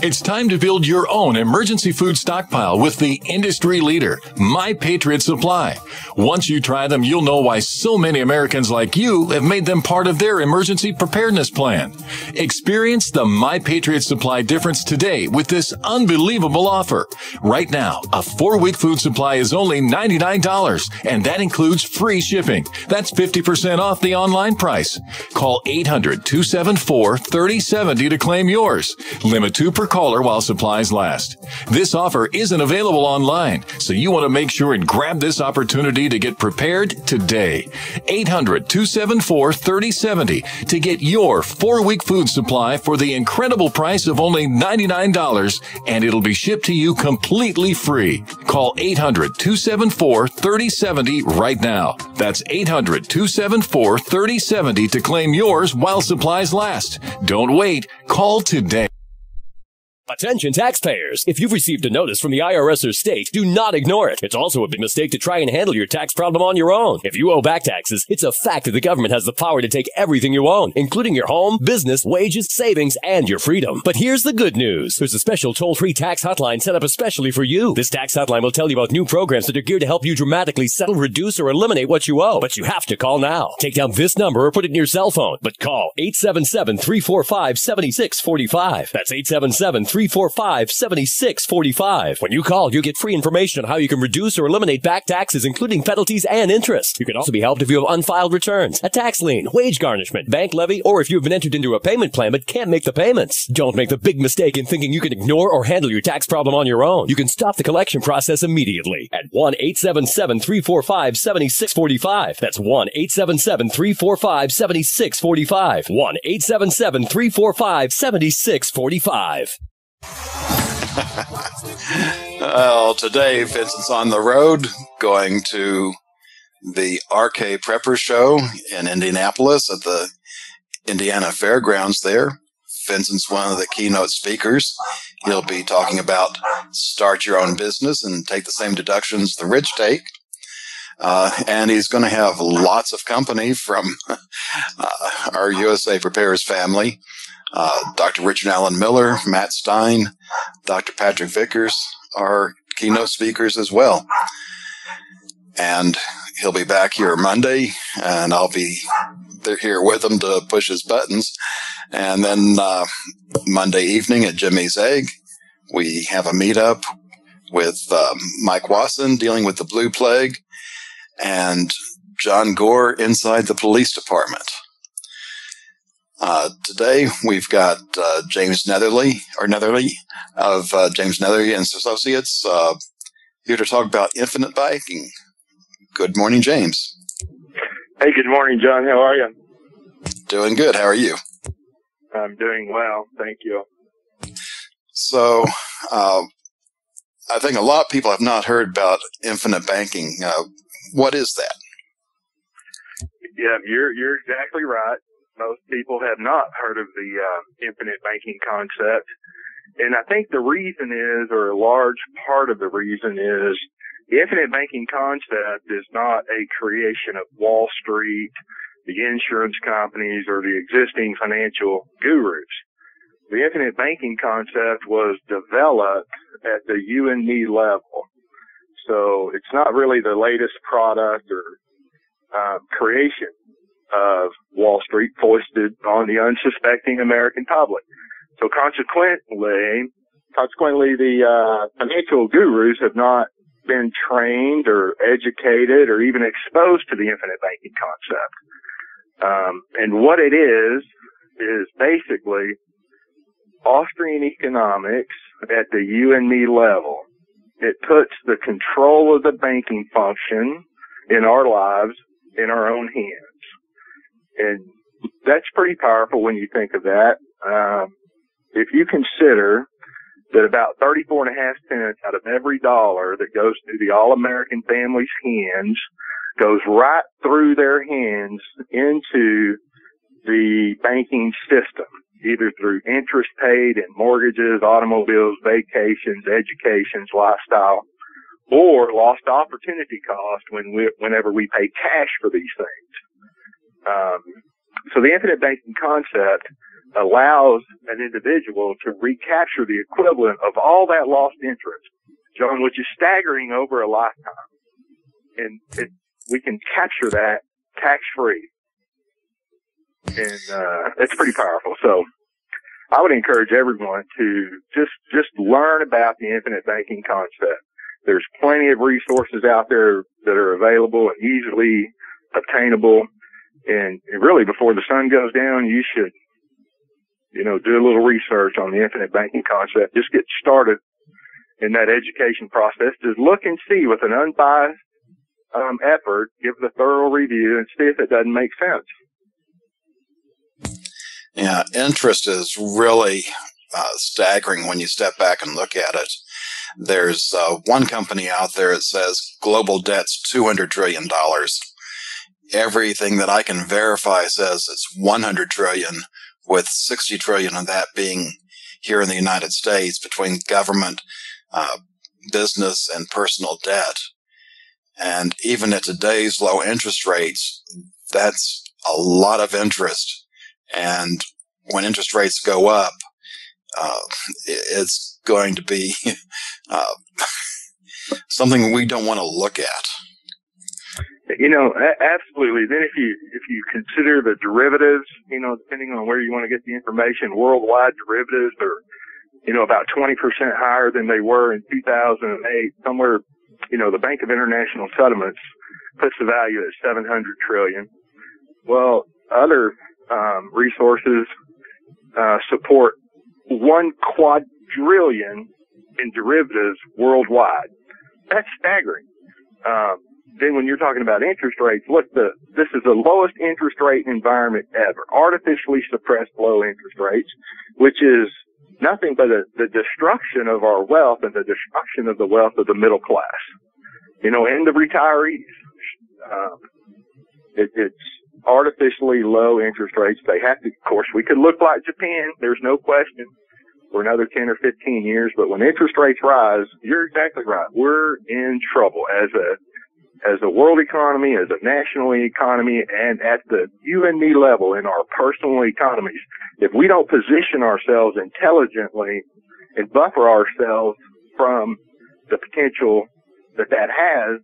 It's time to build your own emergency food stockpile with the industry leader, My Patriot Supply. Once you try them, you'll know why so many Americans like you have made them part of their emergency preparedness plan. Experience the My Patriot Supply difference today with this unbelievable offer. Right now, a 4-week food supply is only $99, and that includes free shipping. That's 50% off the online price. Call 800-274-3070 to claim yours. Limit 2 $2 per caller while supplies last. This offer isn't available online, so you want to make sure and grab this opportunity to get prepared today. 800-274-3070 to get your 4-week food supply for the incredible price of only $99, and it'll be shipped to you completely free. Call 800-274-3070 right now. That's 800-274-3070 to claim yours while supplies last. Don't wait. Call today. Attention taxpayers! If you've received a notice from the IRS or state, do not ignore it. It's also a big mistake to try and handle your tax problem on your own. If you owe back taxes, it's a fact that the government has the power to take everything you own, including your home, business, wages, savings, and your freedom. But here's the good news. There's a special toll-free tax hotline set up especially for you. This tax hotline will tell you about new programs that are geared to help you dramatically settle, reduce, or eliminate what you owe. But you have to call now. Take down this number or put it in your cell phone. But call 877-345-7645. That's 877-345-7645. When you call, you'll get free information on how you can reduce or eliminate back taxes, including penalties and interest. You can also be helped if you have unfiled returns, a tax lien, wage garnishment, bank levy, or if you've been entered into a payment plan but can't make the payments. Don't make the big mistake in thinking you can ignore or handle your tax problem on your own. You can stop the collection process immediately at 1-877-345-7645. That's 1-877-345-7645. 1-877-345-7645. Well, today Vincent's on the road going to the RK Prepper Show in Indianapolis at the Indiana Fairgrounds there. Vincent's one of the keynote speakers. He'll be talking about start your own business and take the same deductions the rich take. And he's going to have lots of company from our USA Preparers family. Dr. Richard Allen Miller, Matt Stein, Dr. Patrick Vickers are keynote speakers as well. And he'll be back here Monday, and I'll be here with him to push his buttons. And then Monday evening at Jimmy's Egg, we have a meetup with Mike Wasson dealing with the Blue Plague and John Gore inside the police department. Today we've got James Neathery of James Neathery and Associates here to talk about infinite banking. Good morning, James. Hey, good morning, John. How are you? Doing good. How are you? I'm doing well, thank you. So, I think a lot of people have not heard about infinite banking. What is that? Yeah, you're exactly right. Most people have not heard of the infinite banking concept. And I think the reason is, or a large part of the reason is, the infinite banking concept is not a creation of Wall Street, the insurance companies, or the existing financial gurus. The infinite banking concept was developed at the you and me level. So it's not really the latest product or creation of Wall Street foisted on the unsuspecting American public. So consequently, the financial gurus have not been trained or educated or even exposed to the infinite banking concept. And what it is basically Austrian economics at the you and me level. It puts the control of the banking function in our lives in our own hands. And that's pretty powerful when you think of that. If you consider that about 34.5 cents out of every dollar that goes through the all-American family's hands goes right through their hands into the banking system, either through interest paid in mortgages, automobiles, vacations, educations, lifestyle, or lost opportunity cost whenever we pay cash for these things. So the infinite banking concept allows an individual to recapture the equivalent of all that lost interest, John, which is staggering over a lifetime. And we can capture that tax-free. And it's pretty powerful. So I would encourage everyone to just learn about the infinite banking concept. There's plenty of resources out there that are available and easily obtainable. And really, before the sun goes down, you do a little research on the infinite banking concept. Just get started in that education process. Just look and see with an unbiased effort, give it a thorough review, and see if it doesn't make sense. Yeah, interest is really staggering when you step back and look at it. There's one company out there that says global debt's $200 trillion. Everything that I can verify says it's $100 trillion, with $60 trillion of that being here in the United States between government, business, and personal debt. And even at today's low interest rates, that's a lot of interest. And when interest rates go up, it's going to be something we don't want to look at. Absolutely. Then if you consider the derivatives, depending on where you want to get the information, worldwide derivatives are, about 20% higher than they were in 2008. Somewhere, the Bank of International Settlements puts the value at $700 trillion. Well, other resources support 1 quadrillion in derivatives worldwide. That's staggering. Then when you're talking about interest rates, this is the lowest interest rate environment ever. Artificially suppressed low interest rates, which is nothing but the destruction of our wealth and the destruction of the wealth of the middle class, and the retirees. It's artificially low interest rates. They have to, of course, we could look like Japan. There's no question for another 10 or 15 years. But when interest rates rise, you're exactly right. We're in trouble as a world economy, as a national economy, and at the you and me level in our personal economies. If we don't position ourselves intelligently and buffer ourselves from the potential that has,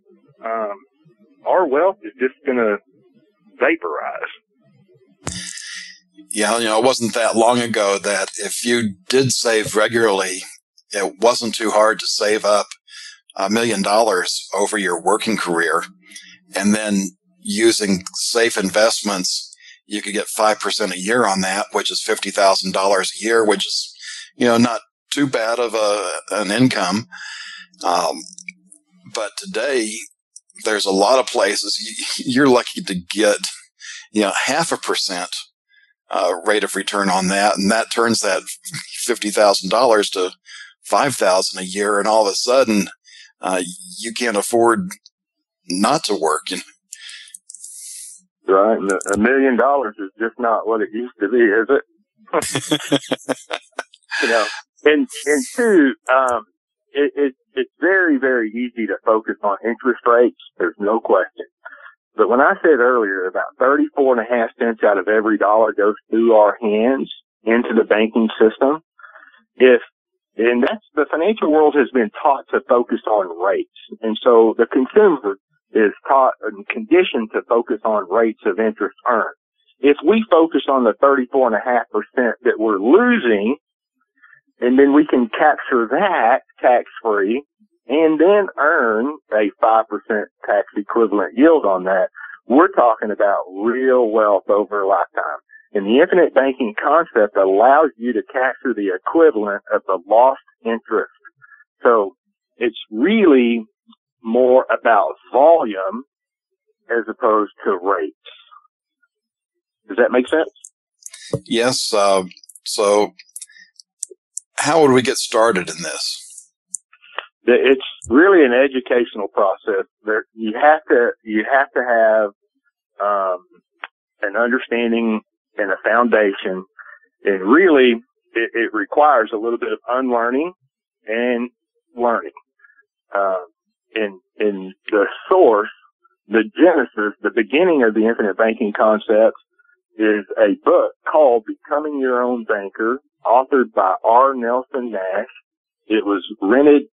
our wealth is just going to vaporize. Yeah, it wasn't that long ago that if you did save regularly, it wasn't too hard to save up $1 million over your working career, and then using safe investments, you could get 5% a year on that, which is $50,000 a year, which is, not too bad of an income. But today, there's a lot of places you're lucky to get, 0.5% rate of return on that, and that turns that $50,000 to $5,000 a year, and all of a sudden, you can't afford not to work. Right. $1 million is just not what it used to be, is it? And two, it's very, very easy to focus on interest rates. There's no question. But when I said earlier, about 34.5 cents out of every dollar goes through our hands into the banking system. And that's the financial world has been taught to focus on rates. And so the consumer is taught and conditioned to focus on rates of interest earned. If we focus on the 34.5% that we're losing, and then we can capture that tax-free and then earn a 5% tax equivalent yield on that, we're talking about real wealth over a lifetime. And the infinite banking concept allows you to capture the equivalent of the lost interest. So it's really more about volume as opposed to rates. Does that make sense? Yes. So how would we get started in this? It's really an educational process. You have to have an understanding and a foundation, and really it requires a little bit of unlearning and learning. In the source, the genesis, the beginning of the infinite banking concept is a book called Becoming Your Own Banker, authored by R. Nelson Nash. It was printed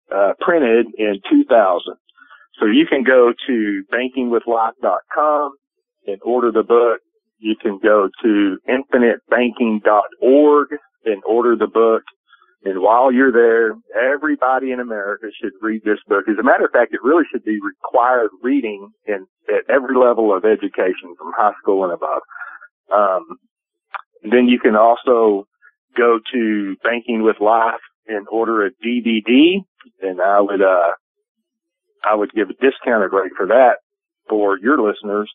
in 2000. So you can go to bankingwithlife.com and order the book. You can go to infinitebanking.org and order the book. And while you're there, everybody in America should read this book. As a matter of fact, it really should be required reading at every level of education, from high school and above. Then you can also go to Banking with Life and order a DVD, then I would give a discounted rate for that for your listeners.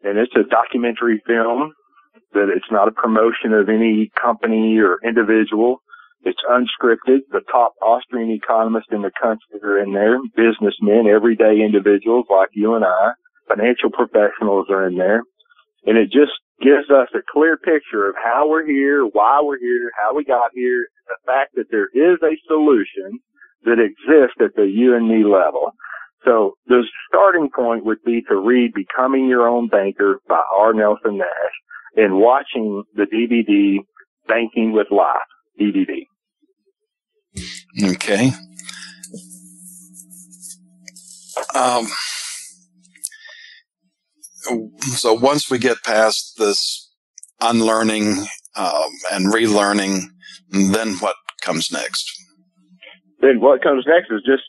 And it's a documentary film that it's not a promotion of any company or individual. It's unscripted. The top Austrian economists in the country are in there, businessmen, everyday individuals like you and I, financial professionals are in there. And it just gives us a clear picture of how we're here, why we're here, how we got here, the fact that there is a solution that exists at the you and me level. So the starting point would be to read Becoming Your Own Banker by R. Nelson Nash and watching the DVD Banking with Life DVD. Okay. So once we get past this unlearning and relearning, then what comes next? Then what comes next is just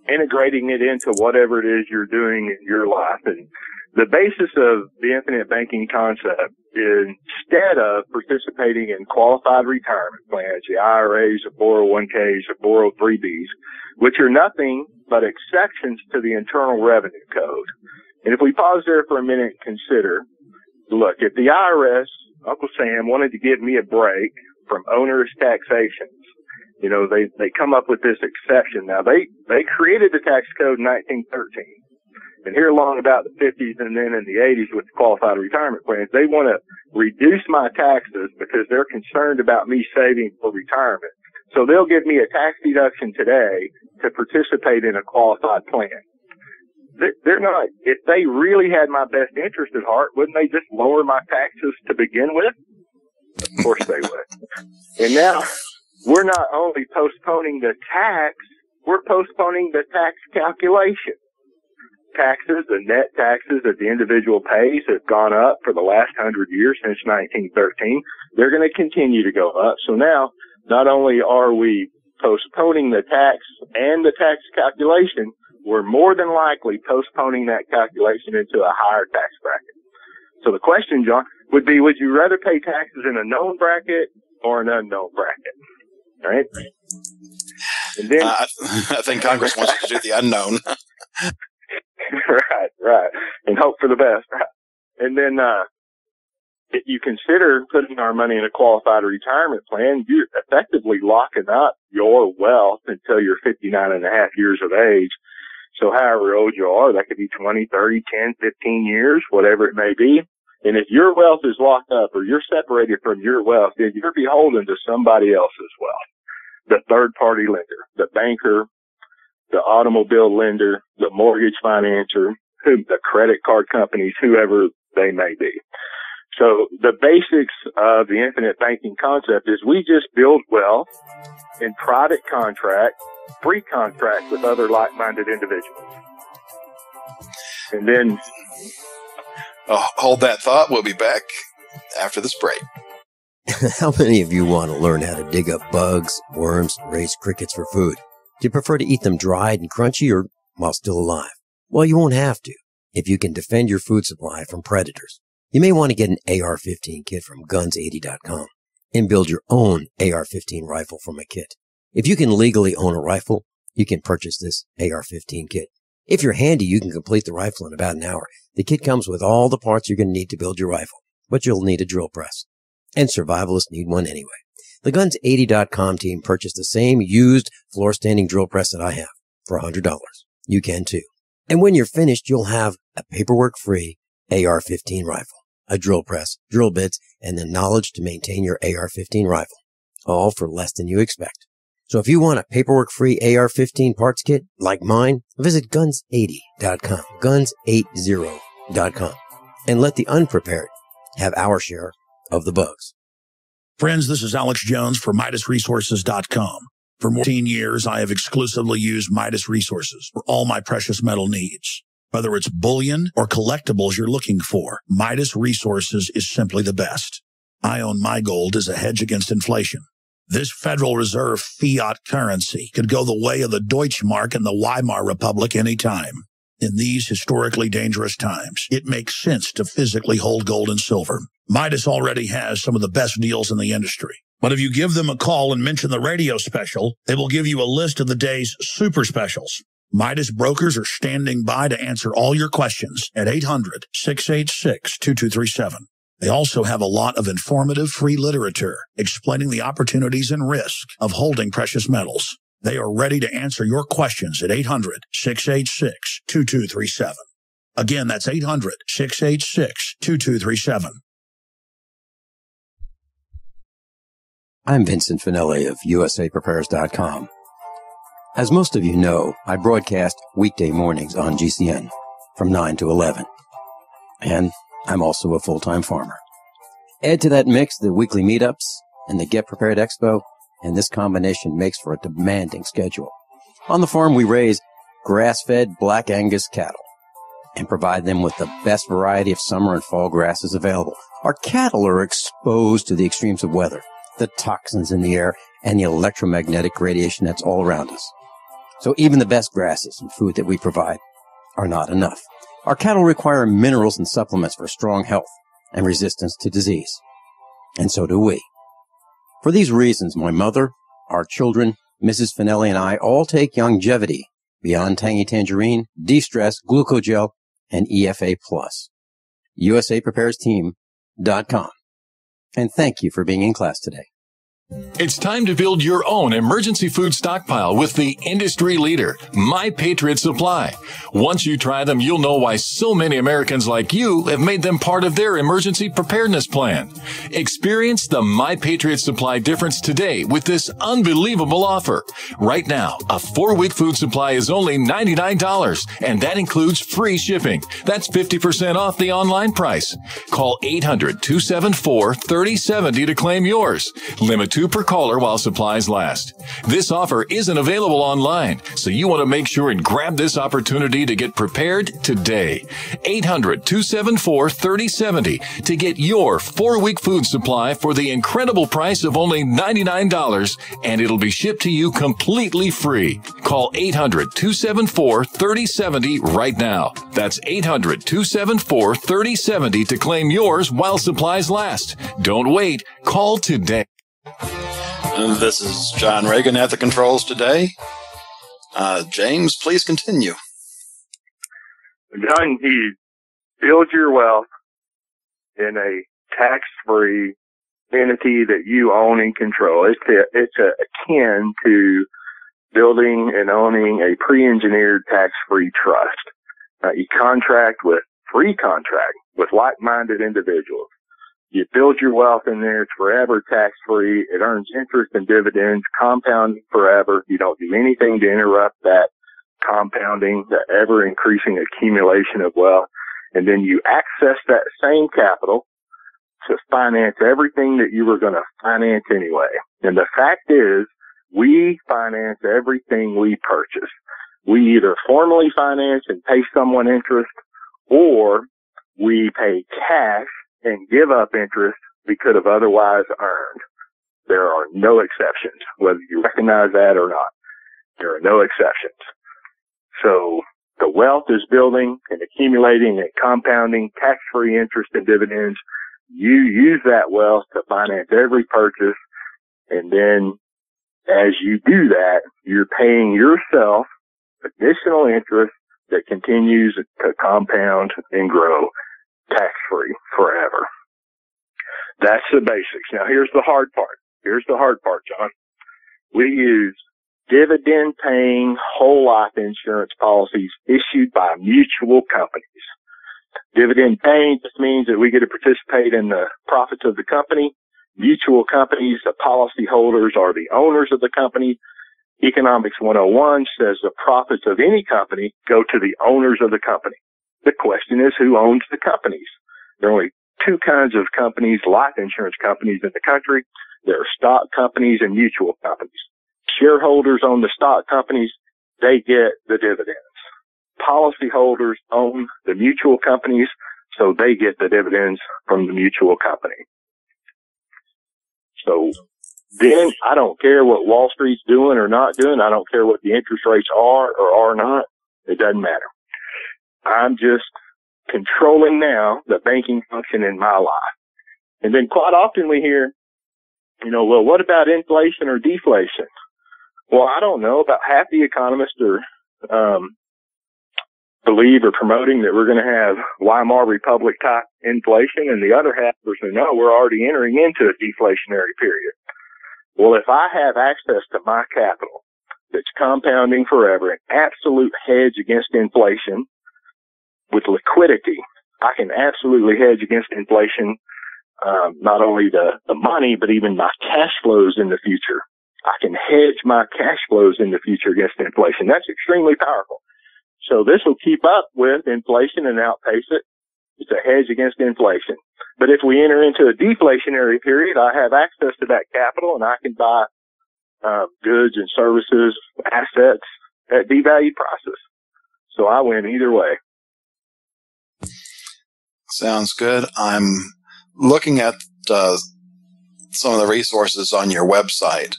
integrating it into whatever it is you're doing in your life. And the basis of the infinite banking concept is, instead of participating in qualified retirement plans, the IRAs, the 401ks, the 403bs, which are nothing but exceptions to the Internal Revenue Code. And if we pause there for a minute and consider, look, if the IRS, Uncle Sam, wanted to give me a break from onerous taxations, you know, they come up with this exception. Now, they created the tax code in 1913. And here along about the 50s and then in the 80s with the qualified retirement plans, they want to reduce my taxes because they're concerned about me saving for retirement. So they'll give me a tax deduction today to participate in a qualified plan. They're not, if they really had my best interest at heart, wouldn't they just lower my taxes to begin with? Of course they would. And now we're not only postponing the tax, we're postponing the tax calculation. Taxes, the net taxes that the individual pays have gone up for the last 100 years since 1913. They're going to continue to go up. So now, not only are we postponing the tax and the tax calculation, we're more than likely postponing that calculation into a higher tax bracket. So the question, John, would be, would you rather pay taxes in a known bracket or an unknown bracket? All right? And then, I think Congress wants to do the unknown. Right. And hope for the best. Right? And then, if you consider putting our money in a qualified retirement plan, you're effectively locking up your wealth until you're 59 and a half years of age. So however old you are, that could be 20, 30, 10, 15 years, whatever it may be. And if your wealth is locked up or you're separated from your wealth, then you're beholden to somebody else's wealth. The third party lender, the banker, the automobile lender, the mortgage financer, the credit card companies, whoever they may be. So the basics of the infinite banking concept is we just build wealth in private contract, free contract with other like-minded individuals. And then hold that thought. We'll be back after this break. How many of you want to learn how to dig up bugs, worms, and raise crickets for food? Do you prefer to eat them dried and crunchy or while still alive? Well, you won't have to if you can defend your food supply from predators. You may want to get an AR-15 kit from guns80.com and build your own AR-15 rifle from a kit. If you can legally own a rifle, you can purchase this AR-15 kit. If you're handy, you can complete the rifle in about an hour. The kit comes with all the parts you're going to need to build your rifle, but you'll need a drill press. And survivalists need one anyway. The Guns80.com team purchased the same used floor-standing drill press that I have for $100. You can too. And when you're finished, you'll have a paperwork-free AR-15 rifle, a drill press, drill bits, and the knowledge to maintain your AR-15 rifle, all for less than you expect. So if you want a paperwork-free AR-15 parts kit like mine, visit Guns80.com, Guns80.com, and let the unprepared have our share of the bugs. Friends, this is Alex Jones for MidasResources.com. For more than 14 years, I have exclusively used Midas Resources for all my precious metal needs. Whether it's bullion or collectibles you're looking for, Midas Resources is simply the best. I own my gold as a hedge against inflation. This Federal Reserve fiat currency could go the way of the Deutschmark and the Weimar Republic anytime. In these historically dangerous times, it makes sense to physically hold gold and silver. Midas already has some of the best deals in the industry. But if you give them a call and mention the radio special, they will give you a list of the day's super specials. Midas brokers are standing by to answer all your questions at 800-686-2237. They also have a lot of informative free literature explaining the opportunities and risks of holding precious metals. They are ready to answer your questions at 800-686-2237. Again, that's 800-686-2237. I'm Vincent Finelli of USAPrepares.com. As most of you know, I broadcast weekday mornings on GCN from 9 to 11. And I'm also a full-time farmer. Add to that mix the weekly meetups and the Get Prepared Expo, and this combination makes for a demanding schedule. On the farm, we raise grass-fed Black Angus cattle and provide them with the best variety of summer and fall grasses available. Our cattle are exposed to the extremes of weather, the toxins in the air, and the electromagnetic radiation that's all around us. So even the best grasses and food that we provide are not enough. Our cattle require minerals and supplements for strong health and resistance to disease. And so do we. For these reasons, my mother, our children, Mrs. Finelli, and I all take Longevity, Beyond Tangy Tangerine, De-Stress, Glucogel, and EFA+. USAPreparesTeam.com. And thank you for being in class today. It's time to build your own emergency food stockpile with the industry leader, My Patriot Supply. Once you try them, you'll know why so many Americans like you have made them part of their emergency preparedness plan. Experience the My Patriot Supply difference today with this unbelievable offer. Right now, a 4-week food supply is only $99, and that includes free shipping. That's 50% off the online price. Call 800-274-3070 to claim yours. Limit 2 per caller while supplies last. This offer isn't available online, so you want to make sure and grab this opportunity to get prepared today. 800-274-3070 to get your 4-week food supply for the incredible price of only $99, and it'll be shipped to you completely free. Call 800-274-3070 right now. That's 800-274-3070 to claim yours while supplies last. Don't wait. Call today. This is John Regan at the controls today. James, please continue. John, you build your wealth in a tax-free entity that you own and control. It's akin to building and owning a pre-engineered tax-free trust. You free contract with like-minded individuals. You build your wealth in there. It's forever tax-free. It earns interest and dividends, compounding forever. You don't do anything to interrupt that compounding, the ever-increasing accumulation of wealth. And then you access that same capital to finance everything that you were going to finance anyway. And the fact is, we finance everything we purchase. We either formally finance and pay someone interest, or we pay cash and give up interest we could have otherwise earned. There are no exceptions, whether you recognize that or not. There are no exceptions. So the wealth is building and accumulating and compounding, tax-free interest and dividends. You use that wealth to finance every purchase, and then as you do that, you're paying yourself additional interest that continues to compound and grow tax-free forever. That's the basics. Now, here's the hard part. John. We use dividend-paying whole life insurance policies issued by mutual companies. Dividend-paying just means that we get to participate in the profits of the company. Mutual companies, the policyholders are the owners of the company. Economics 101 says the profits of any company go to the owners of the company. The question is, who owns the companies? There are only 2 kinds of companies, life insurance companies in the country. There are stock companies and mutual companies. Shareholders own the stock companies. They get the dividends. Policyholders own the mutual companies, so they get the dividends from the mutual company. So then I don't care what Wall Street's doing or not doing. I don't care what the interest rates are or are not. It doesn't matter. I'm just controlling now the banking function in my life. And then quite often we hear, well, what about inflation or deflation? Well, I don't know. About half the economists are believe or promoting that we're going to have Weimar Republic type inflation, and the other half are saying, no, we're already entering into a deflationary period. Well, if I have access to my capital that's compounding forever, an absolute hedge against inflation with liquidity, I can absolutely hedge against inflation, not only the money, but even my cash flows in the future. I can hedge my cash flows in the future against inflation. That's extremely powerful. So this will keep up with inflation and outpace it. It's a hedge against inflation. But if we enter into a deflationary period, I have access to that capital and I can buy goods and services, assets at devalued prices. So I win either way. Sounds good. I'm looking at some of the resources on your website,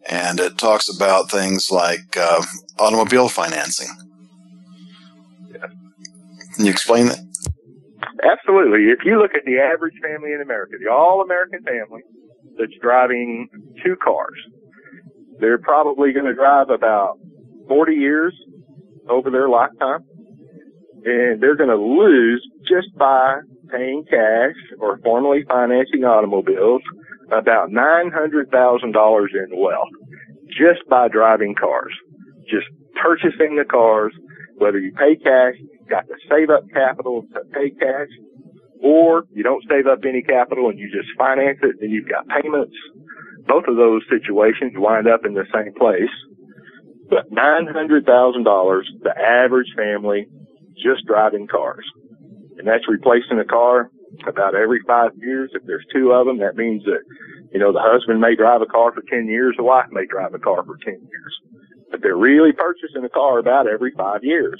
and it talks about things like automobile financing. Yeah. Can you explain that? Absolutely. If you look at the average family in America, the all-American family that's driving 2 cars, they're probably going to drive about 40 years over their lifetime, and they're going to lose just by paying cash or formally financing automobiles about $900,000 in wealth just by driving cars, just purchasing the cars. Whether you pay cash, you've got to save up capital to pay cash, or you don't save up any capital and you just finance it, then you've got payments. Both of those situations wind up in the same place. But $900,000, the average family just driving cars. And that's replacing a car about every 5 years. If there's 2 of them, that means that, the husband may drive a car for 10 years, the wife may drive a car for 10 years. But they're really purchasing a car about every 5 years.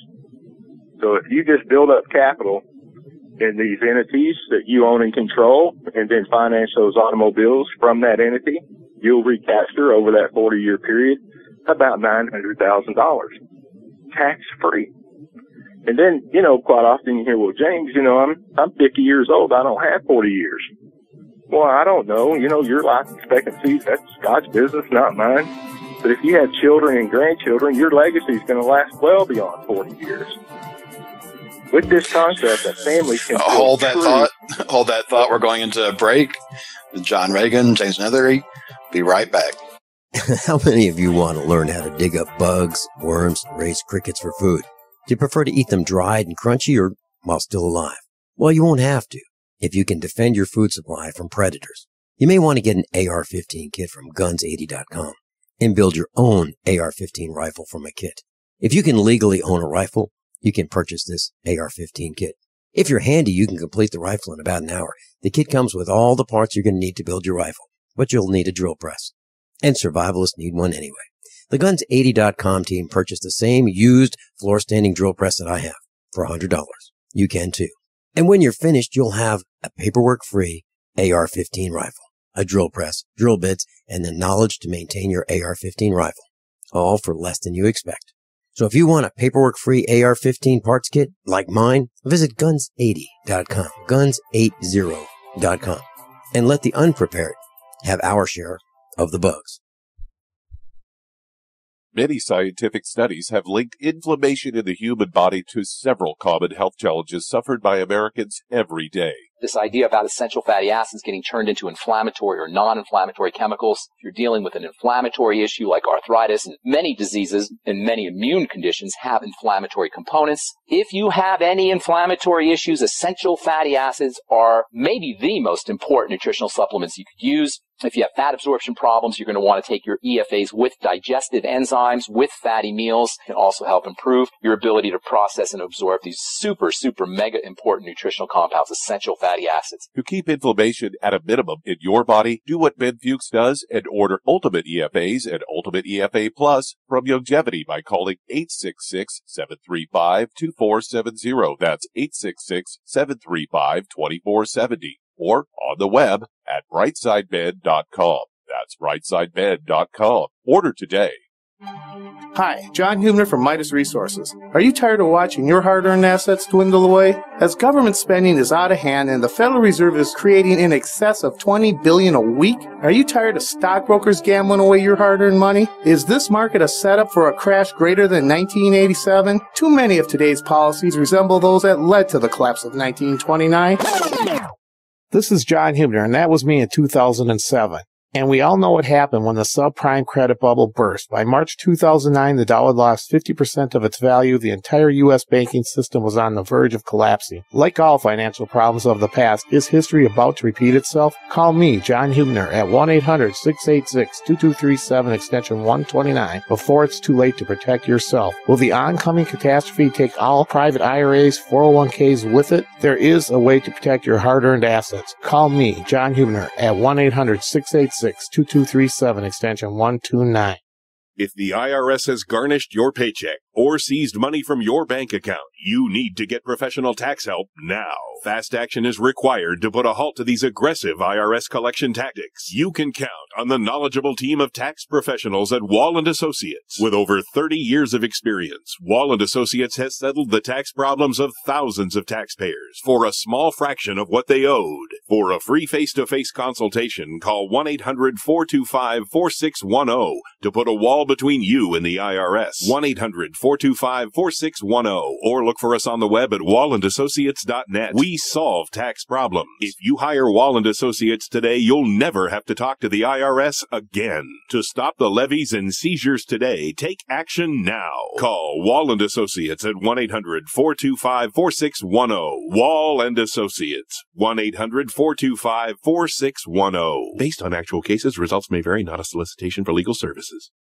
So if you just build up capital in these entities that you own and control and then finance those automobiles from that entity, you'll recapture over that 40-year period about $900,000 tax-free. And then, quite often you hear, well, James, I'm 50 years old. I don't have 40 years. Well, I don't know. Your life expectancy, that's God's business, not mine. But if you have children and grandchildren, your legacy is going to last well beyond 40 years. With this concept, a family can hold that thought. We're going into a break with John Regan, James Neathery. Be right back. How many of you want to learn how to dig up bugs, worms, and raise crickets for food? Do you prefer to eat them dried and crunchy or while still alive? Well, you won't have to if you can defend your food supply from predators. You may want to get an AR-15 kit from guns80.com and build your own AR-15 rifle from a kit. If you can legally own a rifle, you can purchase this AR-15 kit. If you're handy, you can complete the rifle in about an hour. The kit comes with all the parts you're going to need to build your rifle, but you'll need a drill press. And survivalists need one anyway. The Guns80.com team purchased the same used floor-standing drill press that I have for $100. You can too. And when you're finished, you'll have a paperwork-free AR-15 rifle, a drill press, drill bits, and the knowledge to maintain your AR-15 rifle, all for less than you expect. So if you want a paperwork-free AR-15 parts kit like mine, visit Guns80.com, Guns80.com, and let the unprepared have our share of the bugs. Many scientific studies have linked inflammation in the human body to several common health challenges suffered by Americans every day. This idea about essential fatty acids getting turned into inflammatory or non-inflammatory chemicals. If you're dealing with an inflammatory issue like arthritis, and many diseases and many immune conditions have inflammatory components. If you have any inflammatory issues, essential fatty acids are maybe the most important nutritional supplements you could use. If you have fat absorption problems, you're going to want to take your EFAs with digestive enzymes, with fatty meals. It can also help improve your ability to process and absorb these super mega important nutritional compounds, essential fatty acids. To keep inflammation at a minimum in your body, do what Ben Fuchs does and order Ultimate EFAs and Ultimate EFA Plus from Longevity by calling 866-735-2470. That's 866-735-2470. Or on the web at brightsidebed.com. That's brightsidebed.com. Order today. Hi, John Hubner from Midas Resources. Are you tired of watching your hard-earned assets dwindle away? As government spending is out of hand and the Federal Reserve is creating in excess of $20 billion a week, are you tired of stockbrokers gambling away your hard-earned money? Is this market a setup for a crash greater than 1987? Too many of today's policies resemble those that led to the collapse of 1929. This is John Hubner, and that was me in 2007. And we all know what happened when the subprime credit bubble burst. By March 2009, the dollar lost 50% of its value. The entire U.S. banking system was on the verge of collapsing. Like all financial problems of the past, is history about to repeat itself? Call me, John Hubner, at 1-800-686-2237, extension 129, before it's too late to protect yourself. Will the oncoming catastrophe take all private IRAs, 401ks with it? There is a way to protect your hard-earned assets. Call me, John Hubner, at 1-800-686-2237, extension 129. If the IRS has garnished your paycheck or seized money from your bank account, you need to get professional tax help now. Fast action is required to put a halt to these aggressive IRS collection tactics. You can count on the knowledgeable team of tax professionals at Wall & Associates. With over 30 years of experience, Wall & Associates has settled the tax problems of thousands of taxpayers for a small fraction of what they owed. For a free face-to-face consultation, call 1-800-425-4610 to put a wall between you and the IRS. 1-800-425-4610 or look for us on the web at wallandassociates.net. We solve tax problems. If you hire Wall & Associates today, you'll never have to talk to the IRS again. To stop the levies and seizures today, take action now. Call Wall & Associates at 1-800-425-4610. Wall & Associates. 1-800-425-4610. Based on actual cases, results may vary, not a solicitation for legal services.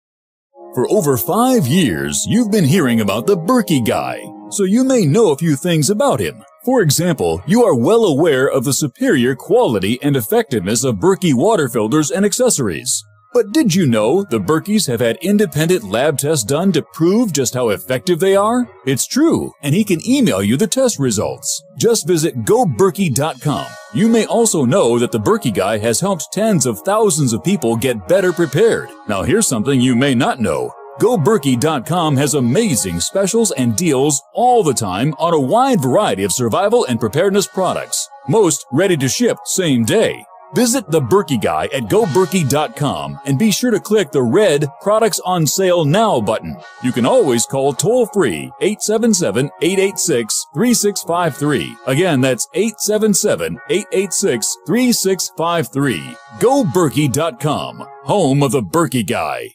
For over 5 years, you've been hearing about the Berkey guy, so you may know a few things about him. For example, you are well aware of the superior quality and effectiveness of Berkey water filters and accessories. But did you know the Berkeys have had independent lab tests done to prove just how effective they are? It's true, and he can email you the test results. Just visit goberkey.com. You may also know that the Berkey guy has helped tens of thousands of people get better prepared. Now here's something you may not know. GoBerkey.com has amazing specials and deals all the time on a wide variety of survival and preparedness products. Most ready to ship same day. Visit the Berkey guy at goberkey.com and be sure to click the red Products on Sale Now button. You can always call toll-free 877-886-3653. Again, that's 877-886-3653. GoBerkey.com, home of the Berkey guy.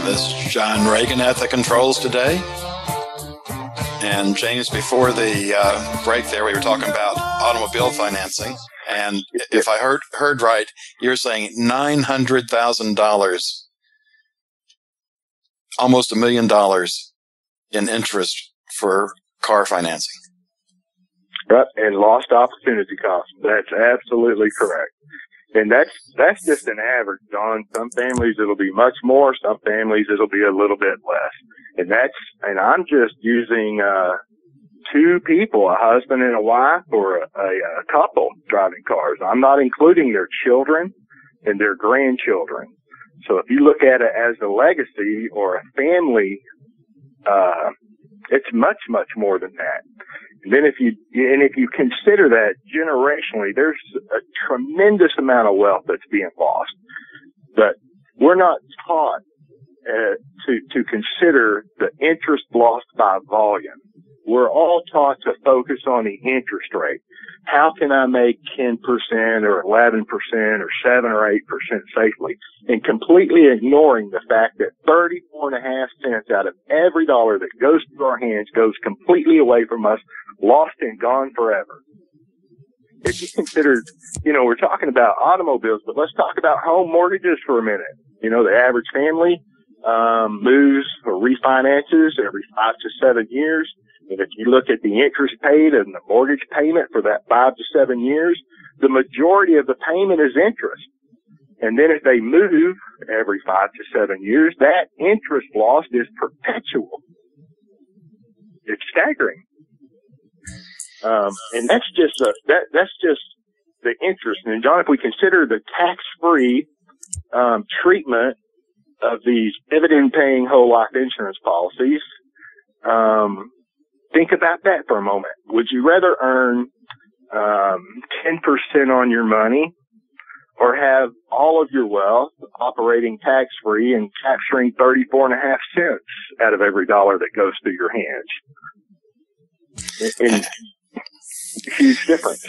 This is John Regan at the controls today. And James, before the break there, we were talking about automobile financing. And if I heard right, you're saying $900,000, almost $1 million in interest for car financing. Right, and lost opportunity cost. That's absolutely correct. And that's just an average, Don. Some families it'll be much more, some families it'll be a little bit less. And I'm just using two people, a husband and a wife, or a couple driving cars. I'm not including their children and their grandchildren. So if you look at it as a legacy or a family, it's much, much more than that. And then if you consider that generationally, there's a tremendous amount of wealth that's being lost. But we're not taught to consider the interest lost by volume. We're all taught to focus on the interest rate. How can I make 10% or 11% or 7 or 8% safely? And completely ignoring the fact that 34.5 cents out of every dollar that goes through our hands goes completely away from us, lost and gone forever. If you consider, we're talking about automobiles, but let's talk about home mortgages for a minute. The average family moves or refinances every 5 to 7 years. And if you look at the interest paid and the mortgage payment for that 5 to 7 years, the majority of the payment is interest. And then if they move every 5 to 7 years, that interest lost is perpetual. It's staggering. And that's just the interest. And John, if we consider the tax-free treatment of these dividend-paying whole life insurance policies, think about that for a moment. Would you rather earn 10% on your money, or have all of your wealth operating tax-free and capturing 34.5 cents out of every dollar that goes through your hands? And huge difference.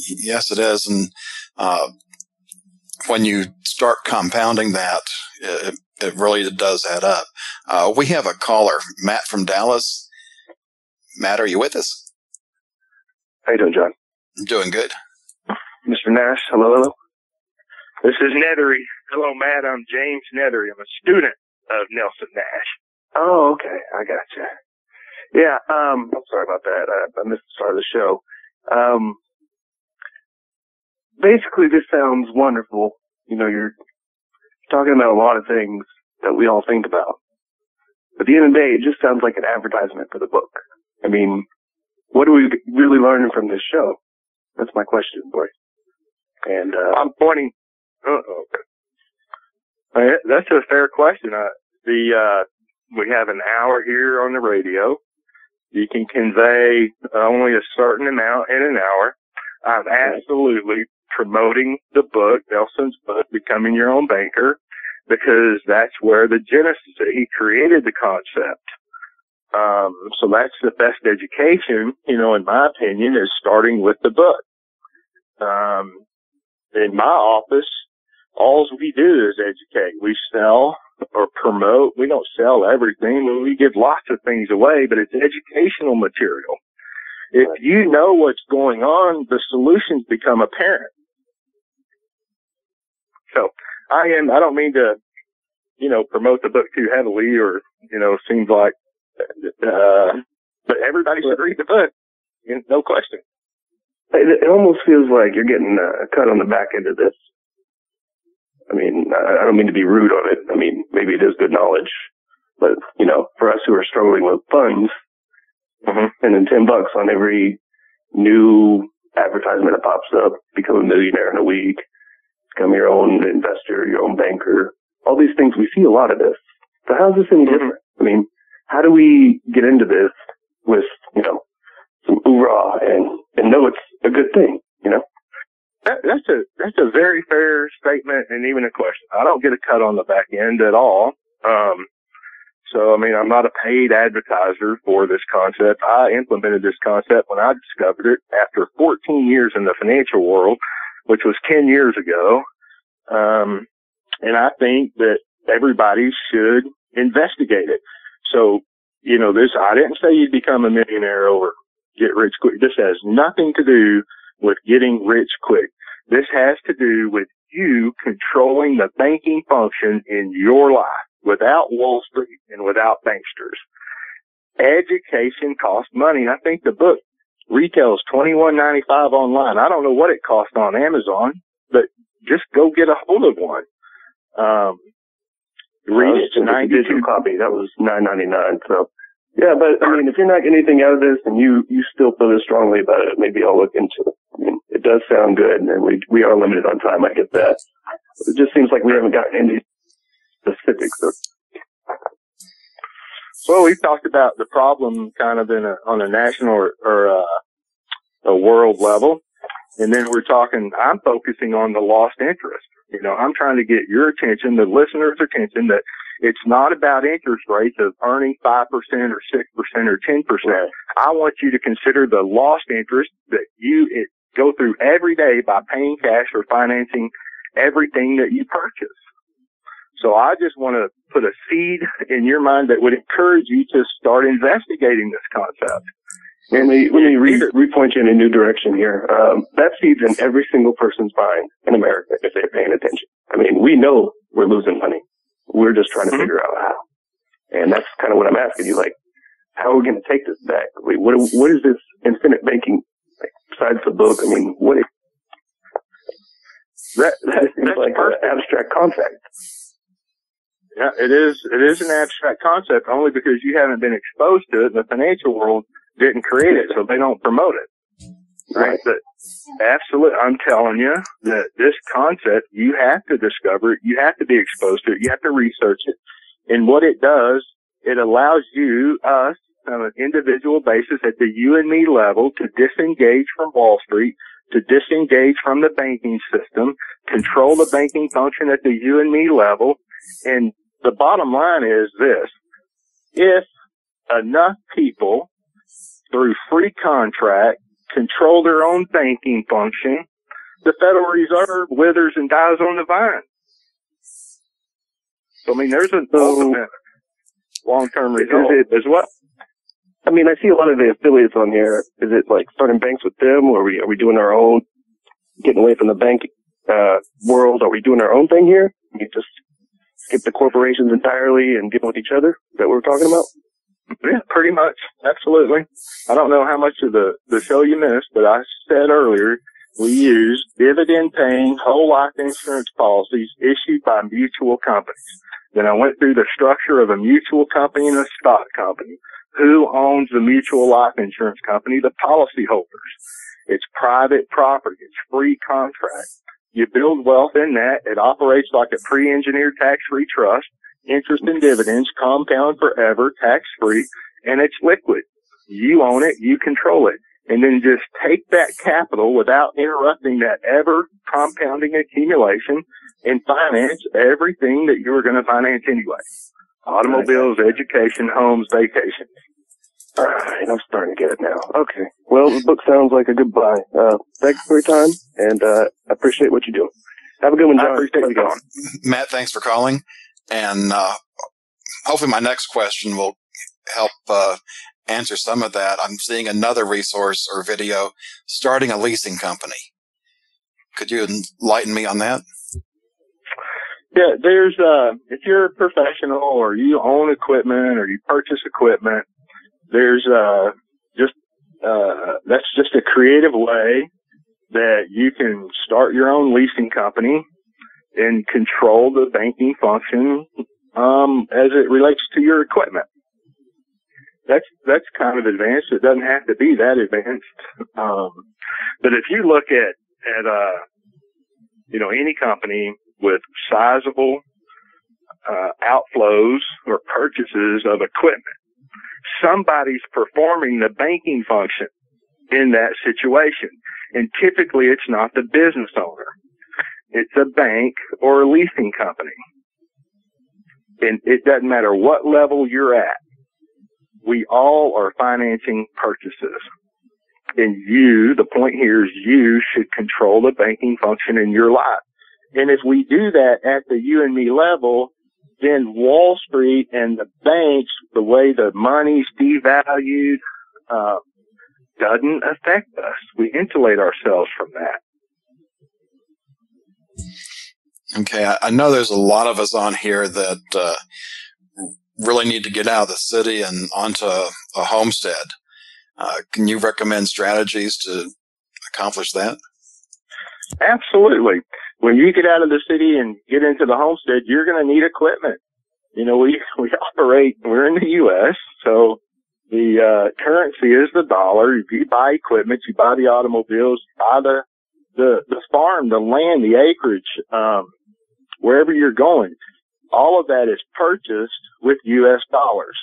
Yes, it is. And when you start compounding that, it really does add up. We have a caller, Matt from Dallas. Matt, are you with us? How you doing, John? I'm doing good. Mr. Nash, hello. This is Neathery. Hello, Matt. I'm James Neathery. I'm a student of Nelson Nash. Oh, okay. I gotcha. Yeah, I'm sorry about that. I missed the start of the show. Basically, this sounds wonderful. You know, you're talking about a lot of things that we all think about. But at the end of the day, it just sounds like an advertisement for the book. I mean, what are we really learning from this show? That's my question for you. And I'm pointing. Okay. That's a fair question. We have an hour here on the radio. You can convey only a certain amount in an hour. I'm absolutely promoting the book, Nelson's book, Becoming Your Own Banker, because that's where the genesis, he created the concept. So that's the best education, you know, in my opinion, is starting with the book. In my office, all we do is educate. We sell or promote. We don't sell everything. We give lots of things away, but it's educational material. If you know what's going on, the solutions become apparent. So I don't mean to, you know, promote the book too heavily or, you know, seems like, but everybody should read the book. No question. It almost feels like you're getting a cut on the back end of this. I mean, I don't mean to be rude on it. I mean, maybe it is good knowledge, but, you know, for us who are struggling with funds, and then $10 on every new advertisement that pops up, become a millionaire in a week, become your own investor, your own banker, all these things, we see a lot of this. So how's this any different? I mean, how do we get into this with, you know, some hoorah and know it's a good thing, you know? That's a very fair statement and even a question. I don't get a cut on the back end at all. So, I mean, I'm not a paid advertiser for this concept. I implemented this concept when I discovered it after 14 years in the financial world, which was 10 years ago. And I think that everybody should investigate it. So, you know, I didn't say you'd become a millionaire or get rich quick. This has nothing to do with getting rich quick. This has to do with you controlling the banking function in your life without Wall Street and without banksters. Education costs money. I think the book retails $21.95 online. I don't know what it costs on Amazon, but just go get a hold of one. Read it. It's a digital copy. That was $9.99. So, yeah, but I mean, if you're not getting anything out of this and you still feel this strongly about it, maybe I'll look into it. I mean, it does sound good, and we are limited on time. I get that. It just seems like we haven't gotten into specifics. Well, we've talked about the problem kind of on a national or a world level, and then I'm focusing on the lost interest. You know, I'm trying to get your attention, the listeners' attention, that it's not about interest rates of earning 5% or 6% or 10%. I want you to consider the lost interest that you go through every day by paying cash or financing everything that you purchase. So I just want to put a seed in your mind that would encourage you to start investigating this concept. And let me repoint you in a new direction here. That seed's in every single person's mind in America if they're paying attention. I mean, we know we're losing money. We're just trying to figure out how. And that's kind of what I'm asking you, like, how are we going to take this back? Wait, what is this infinite banking, like, besides the book? I mean, what is that seems like an abstract concept. Yeah, it is an abstract concept only because you haven't been exposed to it. The financial world didn't create it, so they don't promote it. right? But absolutely, I'm telling you that this concept, you have to discover it. You have to be exposed to it. You have to research it. And what it does, it allows you, us, on an individual basis at the you and me level to disengage from Wall Street, to disengage from the banking system, control the banking function at the you and me level. And the bottom line is this: if enough people through free contract control their own banking function, the Federal Reserve withers and dies on the vine. So, I mean, there's an ultimate long-term result as well. I mean, I see a lot of the affiliates on here. Is it like starting banks with them, or are we doing our own, getting away from the bank world? Are we doing our own thing here? We just skip the corporations entirely and get with each other? Is that what we're talking about? Yeah, pretty much. Absolutely. I don't know how much of the show you missed, but I said earlier we use dividend-paying whole life insurance policies issued by mutual companies. Then I went through the structure of a mutual company and a stock company. Who owns the mutual life insurance company? The policyholders. It's private property. It's free contract. You build wealth in that. It operates like a pre-engineered tax-free trust. Interest and dividends compound forever, tax-free, and it's liquid. You own it. You control it. And then just take that capital without interrupting that ever-compounding accumulation and finance everything that you were going to finance anyway. Automobiles, education, homes, vacations. All right, I'm starting to get it now. Okay. Well, the book sounds like a good buy. Thanks for your time, and I appreciate what you do. Have a good one, John. I appreciate you going. Matt, thanks for calling. And hopefully my next question will help answer some of that. I'm seeing another resource or video, starting a leasing company. Could you enlighten me on that? Yeah, there's, if you're a professional or you own equipment or you purchase equipment, there's, that's just a creative way that you can start your own leasing company and control the banking function, as it relates to your equipment. That's kind of advanced. It doesn't have to be that advanced. But if you look at, any company with sizable outflows or purchases of equipment, somebody's performing the banking function in that situation. And typically it's not the business owner. It's a bank or a leasing company. And it doesn't matter what level you're at. We all are financing purchases. And the point here is you should control the banking function in your life. And if we do that at the you and me level, then Wall Street and the banks, the way the money's devalued, doesn't affect us. We insulate ourselves from that. Okay, I know there's a lot of us on here that really need to get out of the city and onto a homestead. Can you recommend strategies to accomplish that? Absolutely. When you get out of the city and get into the homestead, you're going to need equipment. We operate, we're in the U.S., so the currency is the dollar. If you buy equipment, you buy the automobiles, you buy the farm, the land, the acreage, wherever you're going. All of that is purchased with U.S. dollars.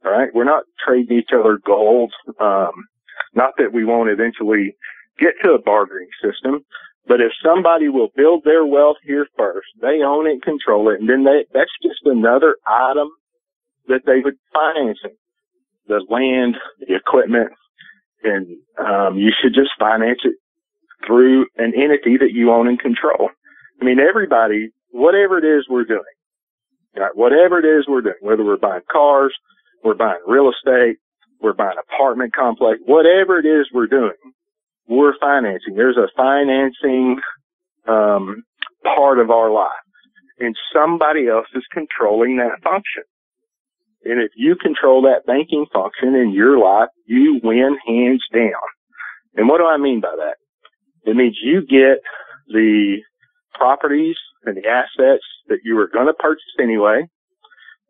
All right? We're not trading each other gold. Not that we won't eventually get to a bartering system, but if somebody will build their wealth here first, they own it and control it, and then that's just another item that they would finance. The land, the equipment, and you should just finance it through an entity that you own and control. I mean, everybody, whatever it is we're doing, right, whatever it is we're doing, whether we're buying cars, we're buying real estate, we're buying apartment complex, whatever it is we're doing, we're financing. There's a financing part of our life, and somebody else is controlling that function. And if you control that banking function in your life, you win hands down. And what do I mean by that? It means you get the properties and the assets that you were going to purchase anyway,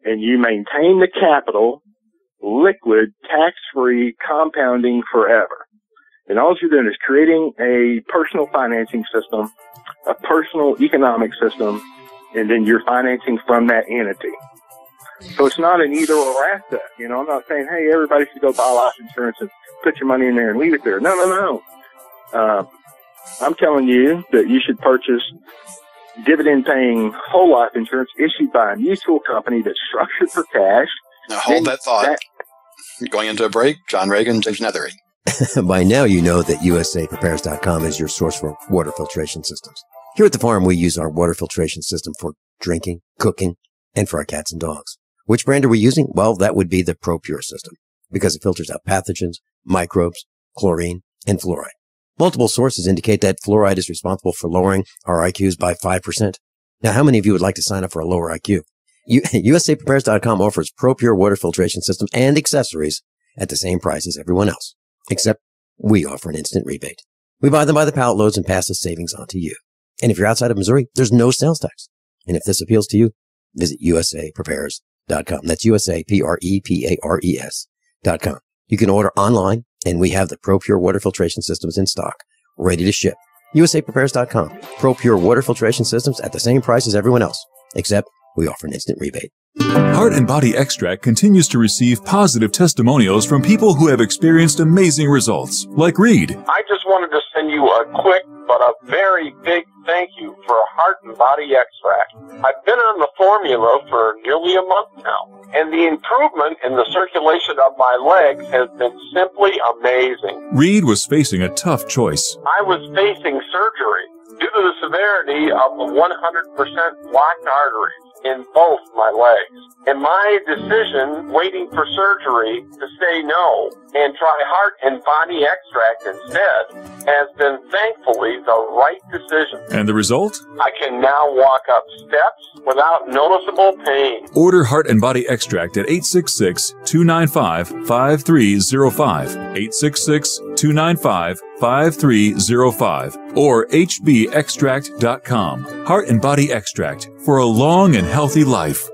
and you maintain the capital liquid, tax-free, compounding forever. And all you're doing is creating a personal financing system, a personal economic system, and then you're financing from that entity. So it's not an either-or asset. I'm not saying, hey, everybody should go buy life insurance and put your money in there and leave it there. No. I'm telling you that you should purchase dividend-paying whole life insurance issued by a mutual company that's structured for cash. Now hold that thought. Going into a break, John Regan, James Neathery. By now, you know that USAprepares.com is your source for water filtration systems. Here at the farm, we use our water filtration system for drinking, cooking, and for our cats and dogs. Which brand are we using? Well, that would be the ProPure system, because it filters out pathogens, microbes, chlorine, and fluoride. Multiple sources indicate that fluoride is responsible for lowering our IQs by 5%. Now, how many of you would like to sign up for a lower IQ? USAprepares.com offers ProPure water filtration system and accessories at the same price as everyone else, except we offer an instant rebate. We buy them by the pallet loads and pass the savings on to you. And if you're outside of Missouri, there's no sales tax. And if this appeals to you, visit USAprepares.com. That's USAPREPARES.com. You can order online, and we have the ProPure water filtration systems in stock, ready to ship. USAprepares.com. ProPure water filtration systems at the same price as everyone else, except we offer an instant rebate. Heart and Body Extract continues to receive positive testimonials from people who have experienced amazing results, like Reed. I just wanted to send you a quick but a very big thank you for Heart and Body Extract. I've been on the formula for nearly a month now, and the improvement in the circulation of my legs has been simply amazing. Reed was facing a tough choice. I was facing surgery due to the severity of the 100% blocked arteries in both my legs. And my decision, waiting for surgery, to say no and try Heart and Body Extract instead, has been thankfully the right decision. And the result? I can now walk up steps without noticeable pain. Order Heart and Body Extract at 866-295-5305, 866-295-5305, or hbextract.com. Heart and Body Extract for a long and healthy life.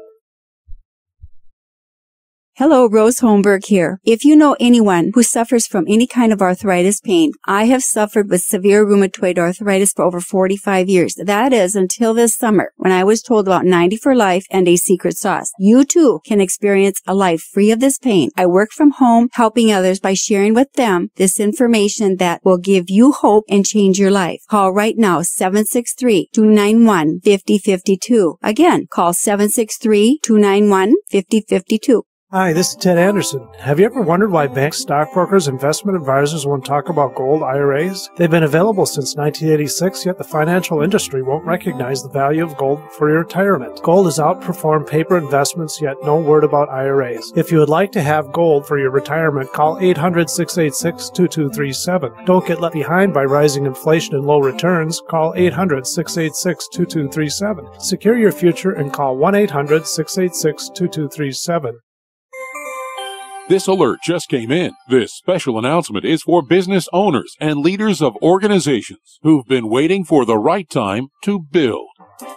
Hello, Rose Holmberg here. If you know anyone who suffers from any kind of arthritis pain, I have suffered with severe rheumatoid arthritis for over 45 years. That is until this summer, when I was told about 90 for Life and a secret sauce. You too can experience a life free of this pain. I work from home, helping others by sharing with them this information that will give you hope and change your life. Call right now, 763-291-5052. Again, call 763-291-5052. Hi, this is Ted Anderson. Have you ever wondered why banks, stockbrokers, investment advisors won't talk about gold IRAs? They've been available since 1986, yet the financial industry won't recognize the value of gold for your retirement. Gold has outperformed paper investments, yet no word about IRAs. If you would like to have gold for your retirement, call 800-686-2237. Don't get left behind by rising inflation and low returns. Call 800-686-2237. Secure your future and call 1-800-686-2237. This alert just came in. This special announcement is for business owners and leaders of organizations who've been waiting for the right time to build.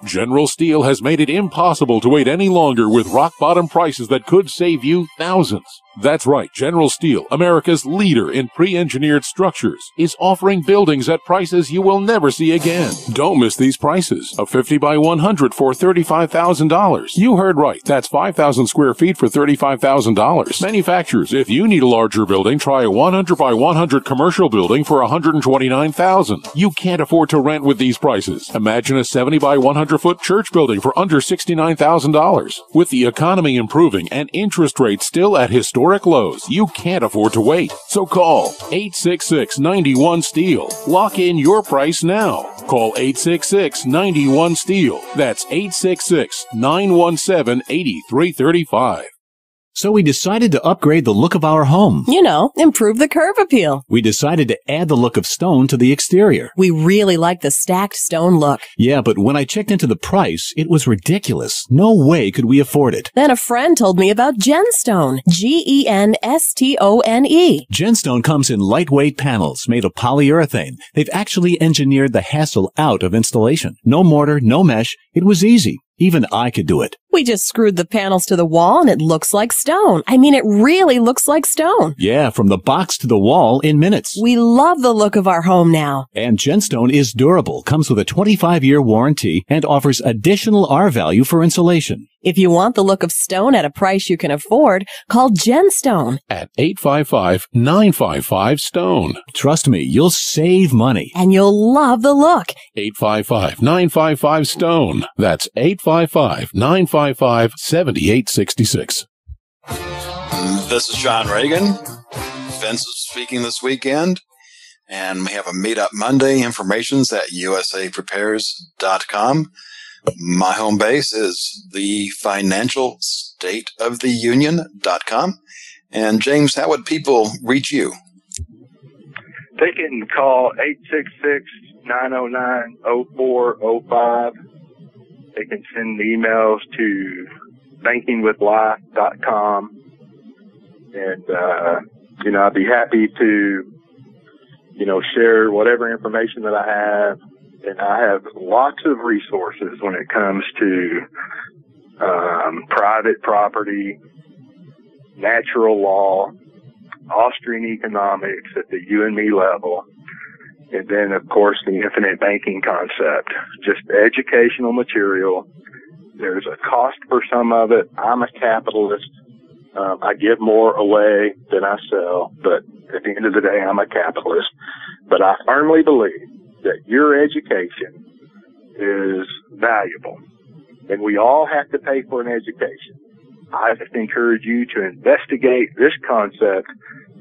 General Steel has made it impossible to wait any longer with rock-bottom prices that could save you thousands. That's right, General Steel, America's leader in pre-engineered structures, is offering buildings at prices you will never see again. Don't miss these prices. A 50 by 100 for $35,000. You heard right. That's 5,000 square feet for $35,000. Manufacturers, if you need a larger building, try a 100 by 100 commercial building for $129,000. You can't afford to rent with these prices. Imagine a 70 by 100-foot church building for under $69,000. With the economy improving and interest rates still at historic lows, you can't afford to wait. So call 866-91-STEEL. Lock in your price now. Call 866-91-STEEL. That's 866-917-8335. So we decided to upgrade the look of our home. You know, improve the curb appeal. We decided to add the look of stone to the exterior. We really like the stacked stone look. Yeah, but when I checked into the price, it was ridiculous. No way could we afford it. Then a friend told me about Genstone. Genstone. Genstone comes in lightweight panels made of polyurethane. They've actually engineered the hassle out of installation. No mortar, no mesh. It was easy. Even I could do it. We just screwed the panels to the wall and it looks like stone. I mean, it really looks like stone. Yeah, from the box to the wall in minutes. We love the look of our home now. And Gemstone is durable, comes with a 25-year warranty, and offers additional R-value for insulation. If you want the look of stone at a price you can afford, call Gemstone at 855-955-STONE. Trust me, you'll save money. And you'll love the look. 855-955-STONE. That's 855-955-7866. This is John Regan. Vince is speaking this weekend. And we have a meetup Monday. Information's at usaprepares.com. My home base is the financialstateoftheunion.com. And James, how would people reach you? They can call 866-909-0405. They can send emails to bankingwithlife.com. And, I'd be happy to, share whatever information that I have. And I have lots of resources when it comes to private property, natural law, Austrian economics at the you and me level, and then, of course, the infinite banking concept, just educational material. There's a cost for some of it. I'm a capitalist. I give more away than I sell, but at the end of the day, I'm a capitalist. But I firmly believe that your education is valuable, and we all have to pay for an education. I just encourage you to investigate this concept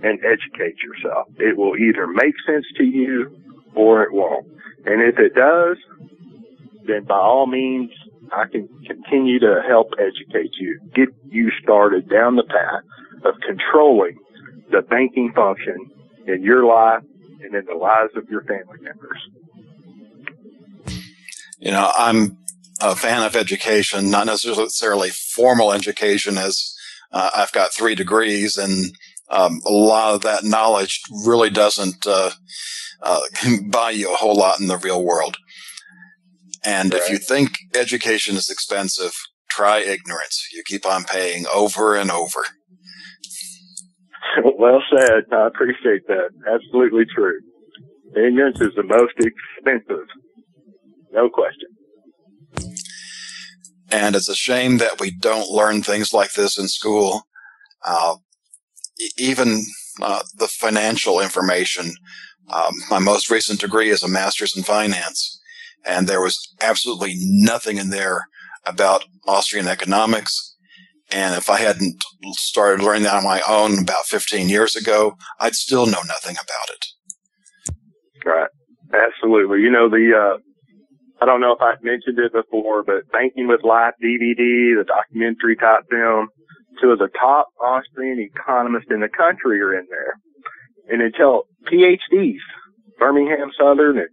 and educate yourself. It will either make sense to you or it won't. And if it does, then by all means, I can continue to help educate you, get you started down the path of controlling the banking function in your life and in the lives of your family members. I'm a fan of education, not necessarily formal education, as I've got 3 degrees, and a lot of that knowledge really doesn't buy you a whole lot in the real world. And if you think education is expensive, try ignorance. You keep on paying over and over. Well said. I appreciate that. Absolutely true. Ignorance is the most expensive. No question. And it's a shame that we don't learn things like this in school. Even the financial information. My most recent degree is a master's in finance. And there was absolutely nothing in there about Austrian economics. And if I hadn't started learning that on my own about 15 years ago, I'd still know nothing about it. Right. Absolutely. I don't know if I've mentioned it before, but Banking with Life DVD, the documentary type film, 2 of the top Austrian economists in the country are in there. And until PhDs, Birmingham Southern and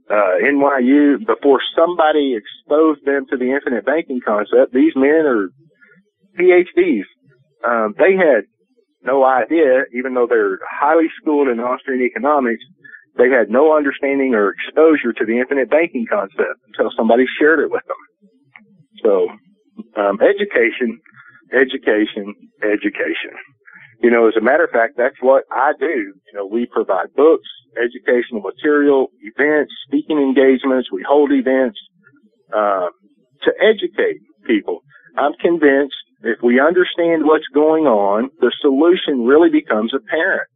NYU, before somebody exposed them to the infinite banking concept, these men are PhDs. They had no idea, even though they're highly schooled in Austrian economics, they had no understanding or exposure to the infinite banking concept until somebody shared it with them. So, education. As a matter of fact, that's what I do. We provide books, educational material, events, speaking engagements. We hold events to educate people. I'm convinced if we understand what's going on, the solution really becomes apparent.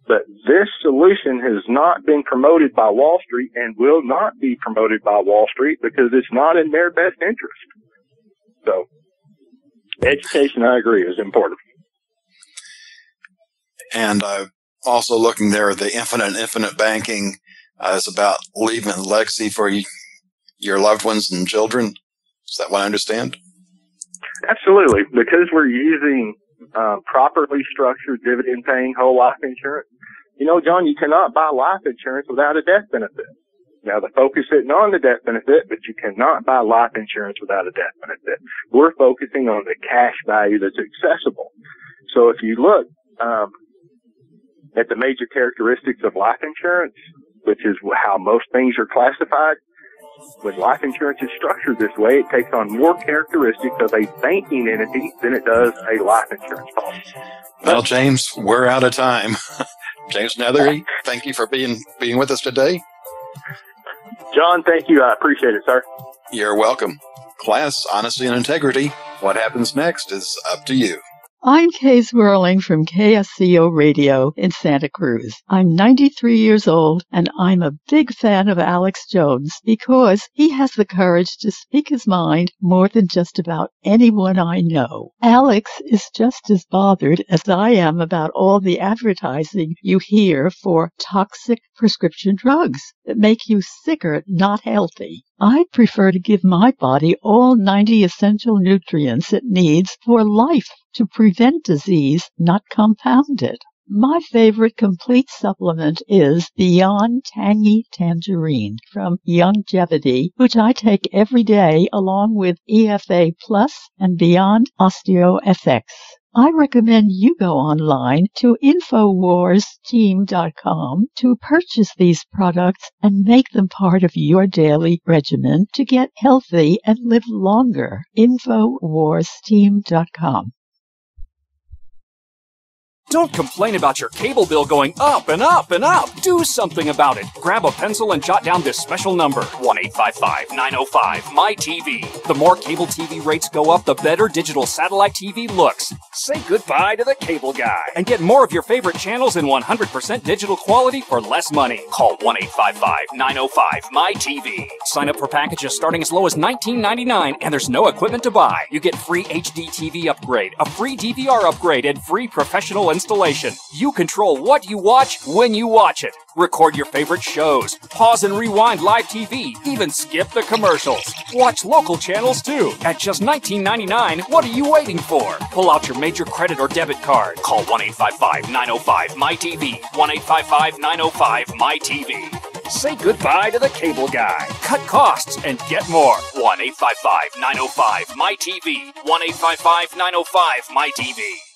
But this solution has not been promoted by Wall Street and will not be promoted by Wall Street because it's not in their best interest. So, education, I agree, is important. And also looking there, the infinite banking is about leaving a legacy for your loved ones and children. Is that what I understand? Absolutely. Because we're using properly structured dividend-paying whole life insurance. John, you cannot buy life insurance without a death benefit. Now, the focus isn't on the death benefit, but you cannot buy life insurance without a death benefit. We're focusing on the cash value that's accessible. So if you look at the major characteristics of life insurance, which is how most things are classified, When life insurance is structured this way, it takes on more characteristics of a banking entity than it does a life insurance policy. Well, James, we're out of time. James Neathery, thank you for being with us today. John, thank you. I appreciate it, sir. You're welcome. Class, honesty, and integrity. What happens next is up to you. I'm Kay Swirling from KSCO Radio in Santa Cruz. I'm 93 years old, and I'm a big fan of Alex Jones because he has the courage to speak his mind more than just about anyone I know. Alex is just as bothered as I am about all the advertising you hear for toxic prescription drugs that make you sicker, not healthy. I prefer to give my body all 90 essential nutrients it needs for life to prevent disease, not compound it. My favorite complete supplement is Beyond Tangy Tangerine from Youngevity, which I take every day along with EFA Plus and Beyond OsteoFX. I recommend you go online to InfoWarsTeam.com to purchase these products and make them part of your daily regimen to get healthy and live longer. InfoWarsTeam.com. Don't complain about your cable bill going up and up and up. Do something about it. Grab a pencil and jot down this special number, 1-855-905-MY-TV. The more cable TV rates go up, the better digital satellite TV looks. Say goodbye to the cable guy and get more of your favorite channels in 100% digital quality for less money. Call 1-855-905-MY-TV. Sign up for packages starting as low as $19.99, and there's no equipment to buy. You get free HD TV upgrade, a free DVR upgrade, and free professional installation. You control what you watch when you watch it. Record your favorite shows, pause and rewind live TV, even skip the commercials. Watch local channels too. At just $19.99, what are you waiting for? Pull out your major credit or debit card. Call 1-855-905-MY-TV. 1-855-905-MY-TV. Say goodbye to the cable guy. Cut costs and get more. 1-855-905-MY-TV. 1-855-905-MY-TV.